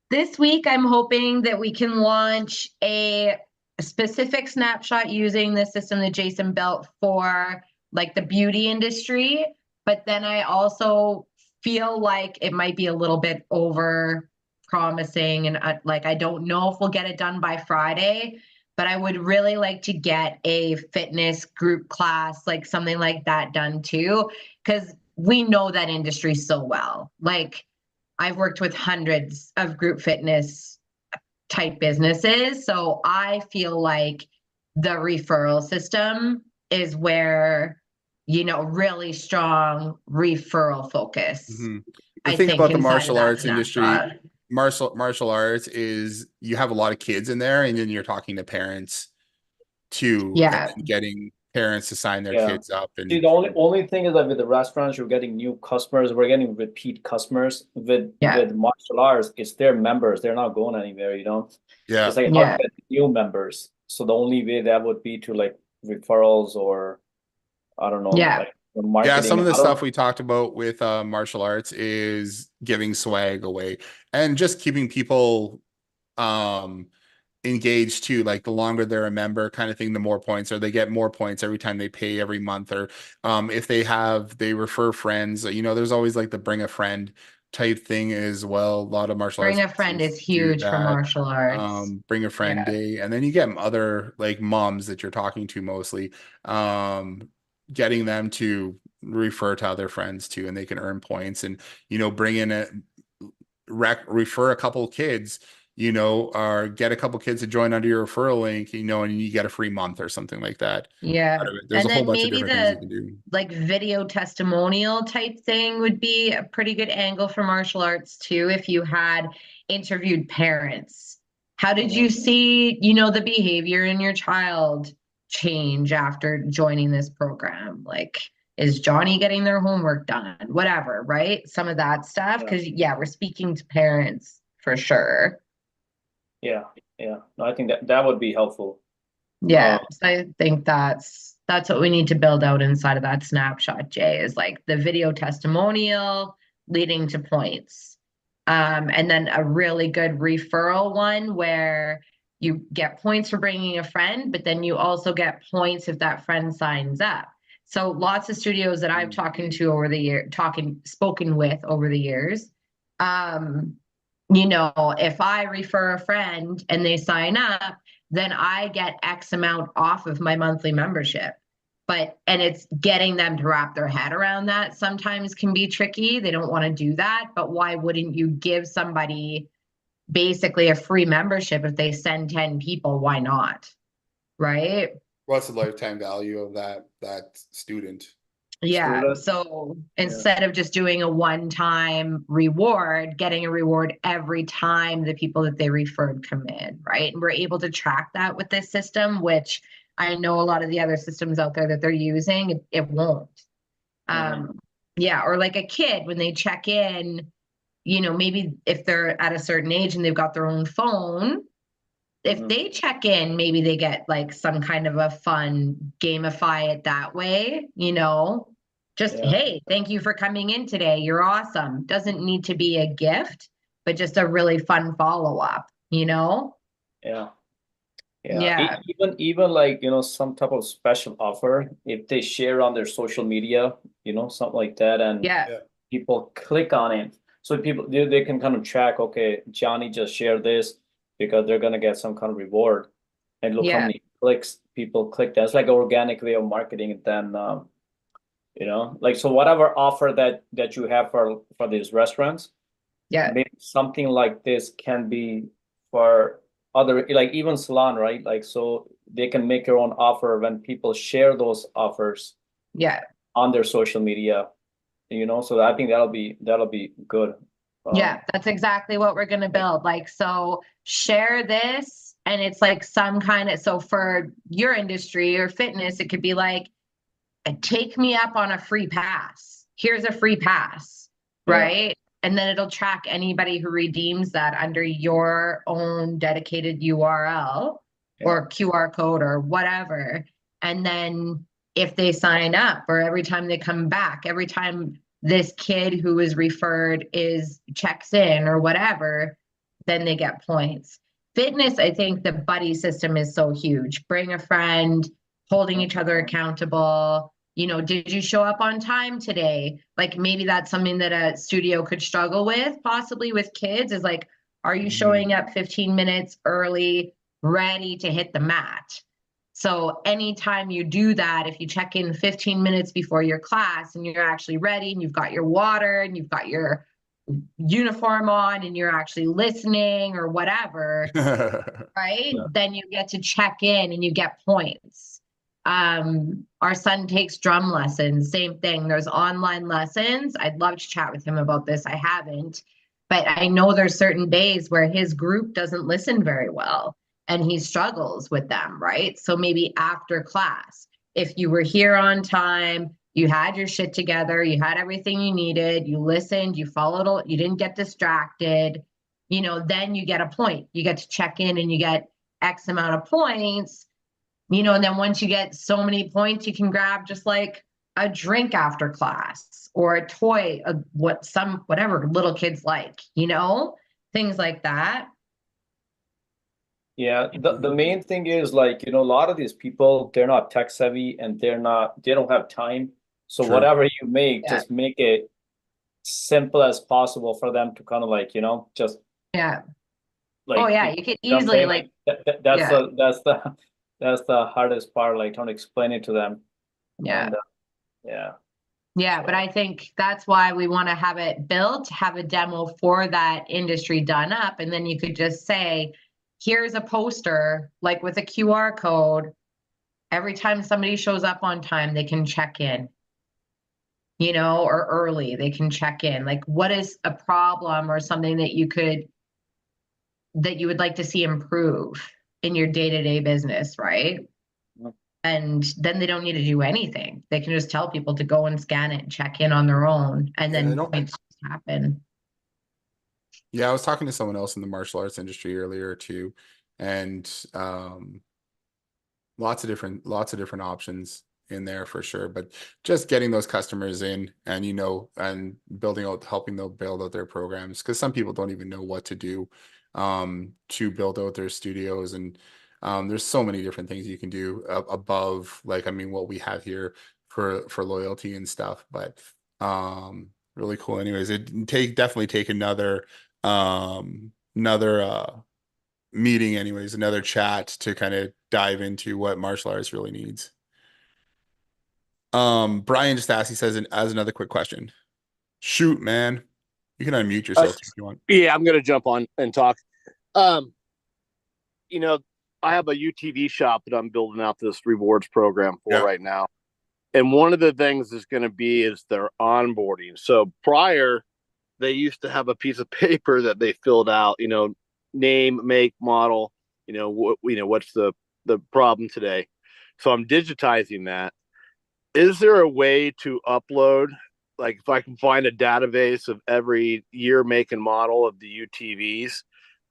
B: This week, I'm hoping that we can launch a specific snapshot using the system that Jason built for like the beauty industry. But then I also feel like it might be a little bit over promising. And like, I don't know if we'll get it done by Friday, but I would really like to get a fitness group class, like something like that done too, because we know that industry so well. Like I've worked with hundreds of group fitness type businesses. So I feel like the referral system is where, really strong referral focus,
A: Hmm. The
B: I
A: thing
B: think,
A: about the
B: inside of
A: martial
B: that
A: arts industry,
B: snapshot.
A: martial arts is you have a lot of kids in there, and then you're talking to parents too, and
B: Yeah.
A: then getting parents to sign their
C: Yeah.
A: kids up.
C: See,
A: And
C: the only thing is that with the restaurants, you're getting new customers. We're getting repeat customers.
B: Yeah.
C: With martial arts, it's their members. They're not going anywhere, you know.
A: yeah,
C: It's like how to
B: Yeah.
C: get new members. So the only way that would be to like referrals or I don't know,
B: Yeah.
C: like
A: yeah, some
C: marketing.
A: of the
C: I don't
A: stuff we talked about with martial arts is giving swag away and just keeping people um engaged too. Like the longer they're a member kind of thing, the more points, or they get more points every time they pay every month, or if they refer friends, there's always like the bring a friend type thing as well. A lot of martial
B: Bring
A: arts
B: a friend
A: places
B: is
A: do
B: huge for
A: that.
B: martial arts.
A: Bring a friend
B: Yeah.
A: day, and then you get other like moms that you're talking to mostly, um getting them to refer to other friends too, and they can earn points, and bring in a refer a couple kids, or get a couple kids to join under your referral link, and you get a free month or something like that
B: Yeah.
A: out of it. There's a
B: And
A: whole
B: then
A: bunch of
B: maybe
A: different things you
B: the
A: can do.
B: like video testimonial type thing would be a pretty good angle for martial arts too, if you had interviewed parents. How did
C: know.
B: you see, the behavior in your child change after joining this program? Like, is Johnny getting their homework done? Whatever, right? Some of that stuff.
C: Yeah.
B: Because, yeah, we're speaking to parents for sure.
C: Yeah. Yeah. No, I think that would be helpful.
B: Yeah,
C: Uh,
B: so I think that's what we need to build out inside of that snapshot, Jay, is like the video testimonial leading to points. And then a really good referral one where you get points for bringing a friend, but then you also get points if that friend signs up. So lots of studios that I've spoken with over the years, um, if I refer a friend and they sign up, then I get X amount off of my monthly membership. And it's getting them to wrap their head around that sometimes can be tricky. They don't want to do that. But why wouldn't you give somebody basically a free membership if they send 10 people? Why not? Right?
A: What's the lifetime value of that student?
B: Yeah.
C: student.
B: So
C: Yeah.
B: instead of just doing a one-time reward, getting a reward every time the people that they referred come in, right? And we're able to track that with this system, which I know a lot of the other systems out there that they're using, it won't.
C: Mhm.
B: Yeah, or like a kid when they check in, maybe if they're at a certain age and they've got their own phone, if
C: Mhm.
B: they check in, maybe they get like some kind of a fun gamify it that way, just,
C: Yeah.
B: hey, thank you for coming in today. You're awesome. Doesn't need to be a gift, but just a really fun follow-up.
C: Yeah. Yeah.
B: Yeah.
C: Even like, some type of special offer if they share on their social media, something like that, and
B: Yeah.
A: Yeah.
C: people click on it. So people they can kind of track, okay, Johnny just shared this because they're gonna get some kind of reward. And look how
B: Yeah.
C: many clicks people click. That's like an organic way of marketing it then like so whatever offer that you have for these restaurants,
B: Yeah.
C: maybe something like this can be for other like even salon, right? Like so they can make their own offer when people share those offers
B: Yeah.
C: on their social media, so I think that'll be good.
B: Yeah,
C: um
B: that's exactly what we're going to build. Like, so share this, and it's like some kind of, so for your industry or fitness, it could be like, take me up on a free pass. Here's a free pass,
C: yeah.
B: right? And then it'll track anybody who redeems that under your own dedicated URL
C: Yeah.
B: or QR code or whatever. And then if they sign up, or every time they come back, every time this kid who is referred is checks in or whatever, then they get points. Fitness, I think the buddy system is so huge. Bring a friend, holding each other accountable. Did you show up on time today? Like maybe that's something that a studio could struggle with, possibly with kids, is like, are you
A: Mhm.
B: showing up 15 minutes early ready to hit the mat. So anytime you do that, if you check in 15 minutes before your class and you're actually ready and you've got your water and you've got your uniform on and you're actually listening or whatever, right?
C: Yeah.
B: Then you get to check in and you get points. Our son takes drum lessons, same thing. There's online lessons. I'd love to chat with him about this. I haven't, but I know there's certain days where his group doesn't listen very well and he struggles with them, right? So maybe after class, if you were here on time, you had your shit together, you had everything you needed, you listened, you followed, you didn't get distracted, then you get a point. You get to check in and you get X amount of points, and then once you get so many points, you can grab just like a drink after class or a toy, whatever little kids like, things like that.
C: Yeah, the main thing is like, a lot of these people, they're not tech savvy and they don't have time. So
A: True.
C: whatever you make,
B: Yeah.
C: just make it simple as possible for them to kind of like, just
B: Yeah.
C: like,
B: Oh yeah, you could
C: you know what I'm
B: easily
C: saying?
B: like,
C: That's
B: yeah,
C: that's the hardest part, like trying to explain it to them.
B: yeah.
C: And yeah.
B: Yeah, but
C: So
B: I think that's why we want to have it built, have a demo for that industry done up, and then you could just say, here's a poster, like with a QR code. Every time somebody shows up on time, they can check in, or early, they can check in. Like, what is a problem or something that you would like to see improve in your day-to-day business, right? And then they don't need to do anything. They can just tell people to go and scan it and check in on their own, and
A: Yeah, I
B: then
A: don't.
B: points happen.
A: Yeah, I was talking to someone else in the martial arts industry earlier too, and lots of different options in there for sure. But just getting those customers in and and helping them build out their programs, because some people don't even know what to do to build out their studios. And there's so many different things you can do above, like, I mean, what we have here for loyalty and stuff. But really cool. Anyways, definitely take another meeting, anyways, another chat to kind of dive into what martial arts really needs. Brian just asked, he says, as another quick question. Shoot, man. You can unmute yourself too if you want.
D: Yeah, I'm gonna jump on and talk. Um, you know, I have a UTV shop that I'm building out this rewards program for
A: Yeah.
D: right now. And one of the things is going to be is their onboarding. So prior, they used to have a piece of paper that they filled out, name, make, model, what's the problem today. So I'm digitizing that. Is there a way to upload, like if I can find a database of every year, make, and model of the UTVs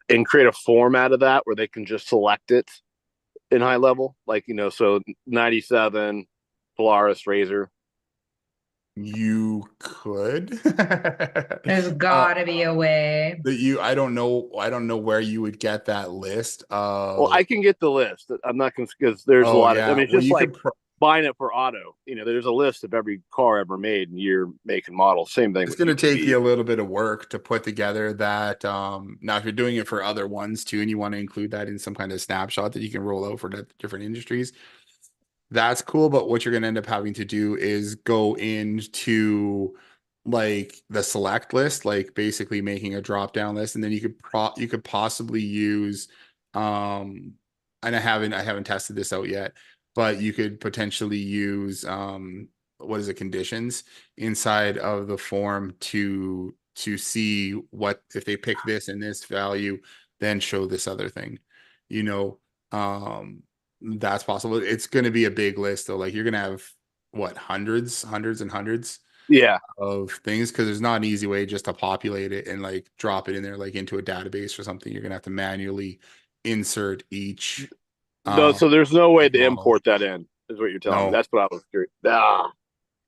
D: and create a form out of that where they can just select it in high level, like, so 97 Polaris Razor.
A: You could.
B: There's gotta be a way.
A: I don't know where you would get that list
D: Well,
A: of.
D: I can get the list. I'm not going to, because there's a
A: Oh
D: lot of, I
A: yeah.
D: mean, it's
A: Well,
D: just
A: you
D: like
A: could
D: buying it for auto. There's a list of every car ever made, year, make, and model. Same thing
A: it's
D: with
A: going to take
D: UTV.
A: you a little bit of work to put together that. Now if you're doing it for other ones too, and you want to include that in some kind of snapshot that you can roll out for the different industries, that's cool. But what you're going to end up having to do is go into like the select list, like basically making a drop down list, and then you could possibly use and I haven't tested this out yet, but you could potentially use what is it, conditions inside of the form to see what if they pick this and this value, then show this other thing, you know. That's possible. It's going to be a big list though. Like you're going to have what, hundreds and hundreds
D: Yeah.
A: of things, because there's not an easy way just to populate it and like drop it in there like into a database or something. You're going to have to manually insert each
D: No, so there's no way to
A: model.
D: import that in, is what you're telling me.
A: No.
D: That's what I was curious. Because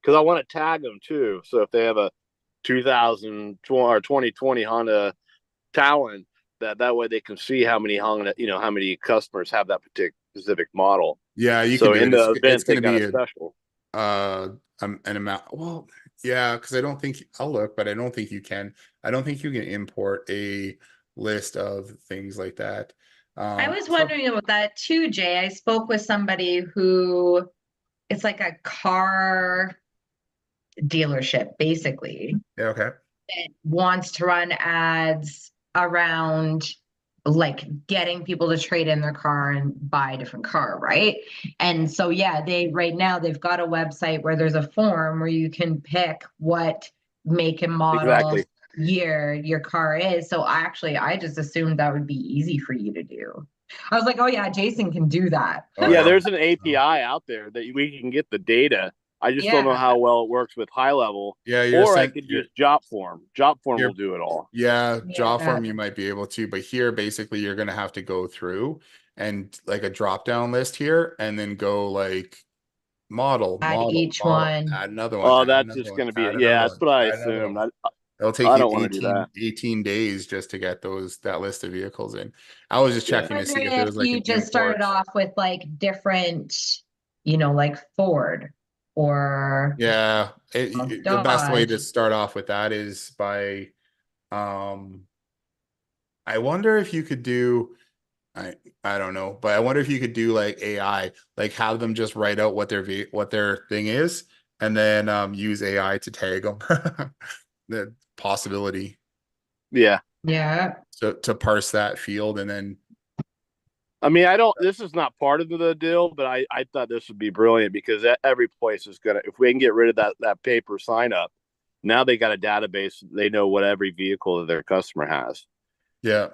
D: I want to tag them too. So if they have a 2020 or 2020 Honda Talon, that way they can see how many Honda, how many customers have that particular specific model.
A: Yeah, you can
D: So
A: do
D: in
A: it.
D: the
A: It's
D: event
A: going
D: they
A: to
D: got
A: be
D: a special.
A: an amount. Well, yeah, because I don't think I'll look, but I don't think you can. I don't think you can import a list of things like that.
B: I was
A: So
B: wondering about that too, Jay. I spoke with somebody who it's like a car dealership, basically,
A: yeah, okay.
B: that wants to run ads around like getting people to trade in their car and buy a different car, right? And so yeah, they right now they've got a website where there's a form where you can pick what make and model
D: Exactly.
B: year your car is. So actually I just assumed that would be easy for you to do. I was like, oh yeah, Jason can do that.
A: Oh
D: Yeah,
A: yeah.
D: there's an API out there that we can get the data. I just don't know
B: Yeah.
D: how well it works with high level.
A: Yeah, you're
D: Or I
A: sent
D: could use Jotform. Jotform will
A: you're
D: do it all.
A: yeah, job
B: Yeah.
A: form you might be able to, but here basically you're gonna have to go through and like a drop down list here and then go like
B: Add each
A: model,
B: one.
A: add another one,
D: Oh,
A: add
D: that's
A: another
D: just
A: one,
D: going to be
A: add
D: it. Yeah,
A: another
D: that's
A: one,
D: what I
A: add another one.
D: assumed.
A: It'll take
D: I
A: you
D: don't want to do that.
A: 18 days just to get that list of vehicles in. I was just
D: Yeah.
A: checking to see
B: Wondering
A: if there
B: if
A: was like
B: you
A: an
B: just started
A: import.
B: off with like different, like Ford or
A: Yeah, the best way to
B: Dodge.
A: start off with that is by um I wonder if you could do I I don't know, but I wonder if you could do like AI, like have them just write out what their thing is, and then use AI to tag them. The possibility
D: Yeah.
B: Yeah.
A: to parse that field, and then
D: I mean, I don't, this is not part of the deal, but I thought this would be brilliant because every place is going to, if we can get rid of that paper sign up, now they got a database. They know what every vehicle that their customer has.
A: yeah,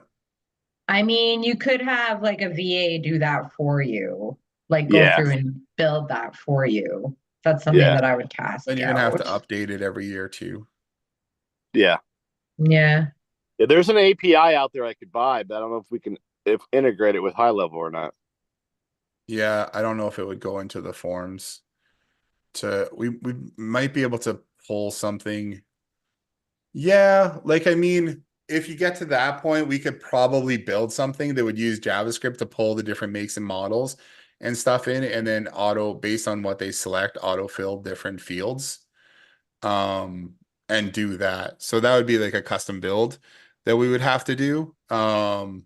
B: I mean, you could have like a VA do that for you, like go
D: Yeah.
B: through and build that for you. That's something
D: Yeah.
B: that I would task
A: then you're gonna have to
B: out.
A: update it every year too.
D: Yeah.
B: Yeah.
D: Yeah. There's an API out there I could buy, but I don't know if we can if integrate it with high level or not.
A: Yeah, I don't know if it would go into the forms. We might be able to pull something. Yeah, like I mean, if you get to that point, we could probably build something that would use JavaScript to pull the different makes and models and stuff in, and then based on what they select, autofill different fields. Um, and do that. So that would be like a custom build that we would have to do on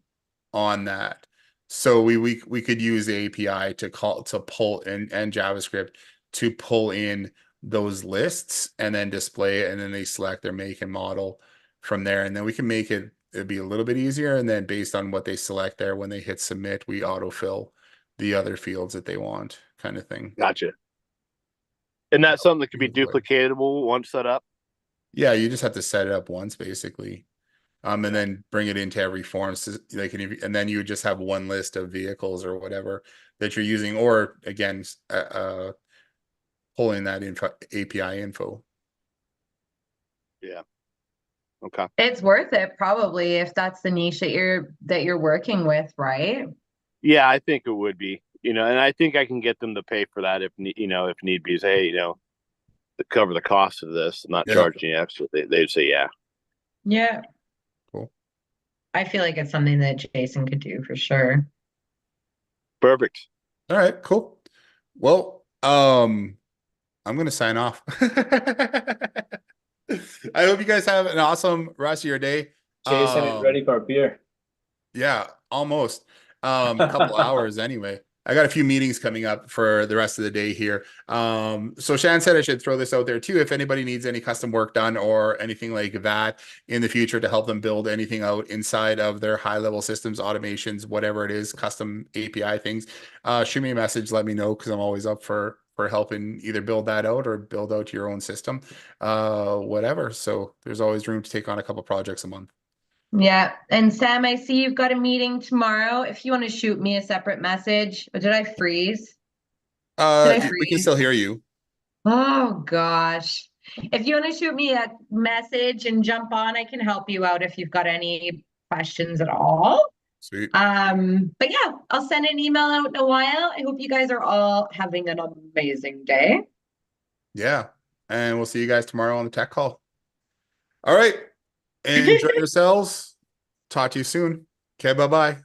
A: that. So we could use the API to pull and JavaScript to pull in those lists and then display it, and then they select their make and model from there, and then we can make it'd be a little bit easier, and then based on what they select there, when they hit submit, we autofill the other fields that they want, kind of thing.
D: Gotcha. And that's something that could be
A: Usually.
D: duplicatable once set up.
A: Yeah, you just have to set it up once basically. And then bring it into every form. So like, and then you would just have one list of vehicles or whatever that you're using, or again, pulling that API info.
D: Yeah. Okay.
B: It's worth it probably if that's the niche that you're working with, right?
D: Yeah, I think it would be, and I think I can get them to pay for that if need be. Say, hey, to cover the cost of this, not
A: Yeah,
D: charging you extra. They'd say, yeah.
B: Yeah.
A: cool.
B: I feel like it's something that Jason could do for sure.
D: Perfect.
A: All right, cool. Well, I'm gonna sign off. I hope you guys have an awesome rest of your day.
C: Jason is
A: Um,
C: ready for a beer.
A: Yeah, almost. Couple hours anyway. I got a few meetings coming up for the rest of the day here. So Shan said I should throw this out there too. If anybody needs any custom work done or anything like that in the future to help them build anything out inside of their high level systems, automations, whatever it is, custom API things, shoot me a message. Let me know because I'm always up for helping either build that out or build out your own system, whatever. So there's always room to take on a couple projects a month.
B: Yeah. And Sam, I see you've got a meeting tomorrow. If you want to shoot me a separate message, or did I freeze? Did I
A: We can
B: freeze?
A: still hear you.
B: Oh gosh. If you want to shoot me a message and jump on, I can help you out if you've got any questions at all.
A: Sweet.
B: But yeah, I'll send an email out in a while. I hope you guys are all having an amazing day.
A: Yeah. And we'll see you guys tomorrow on the tech call. All right. Enjoy yourselves. Talk to you soon. Okay, bye-bye.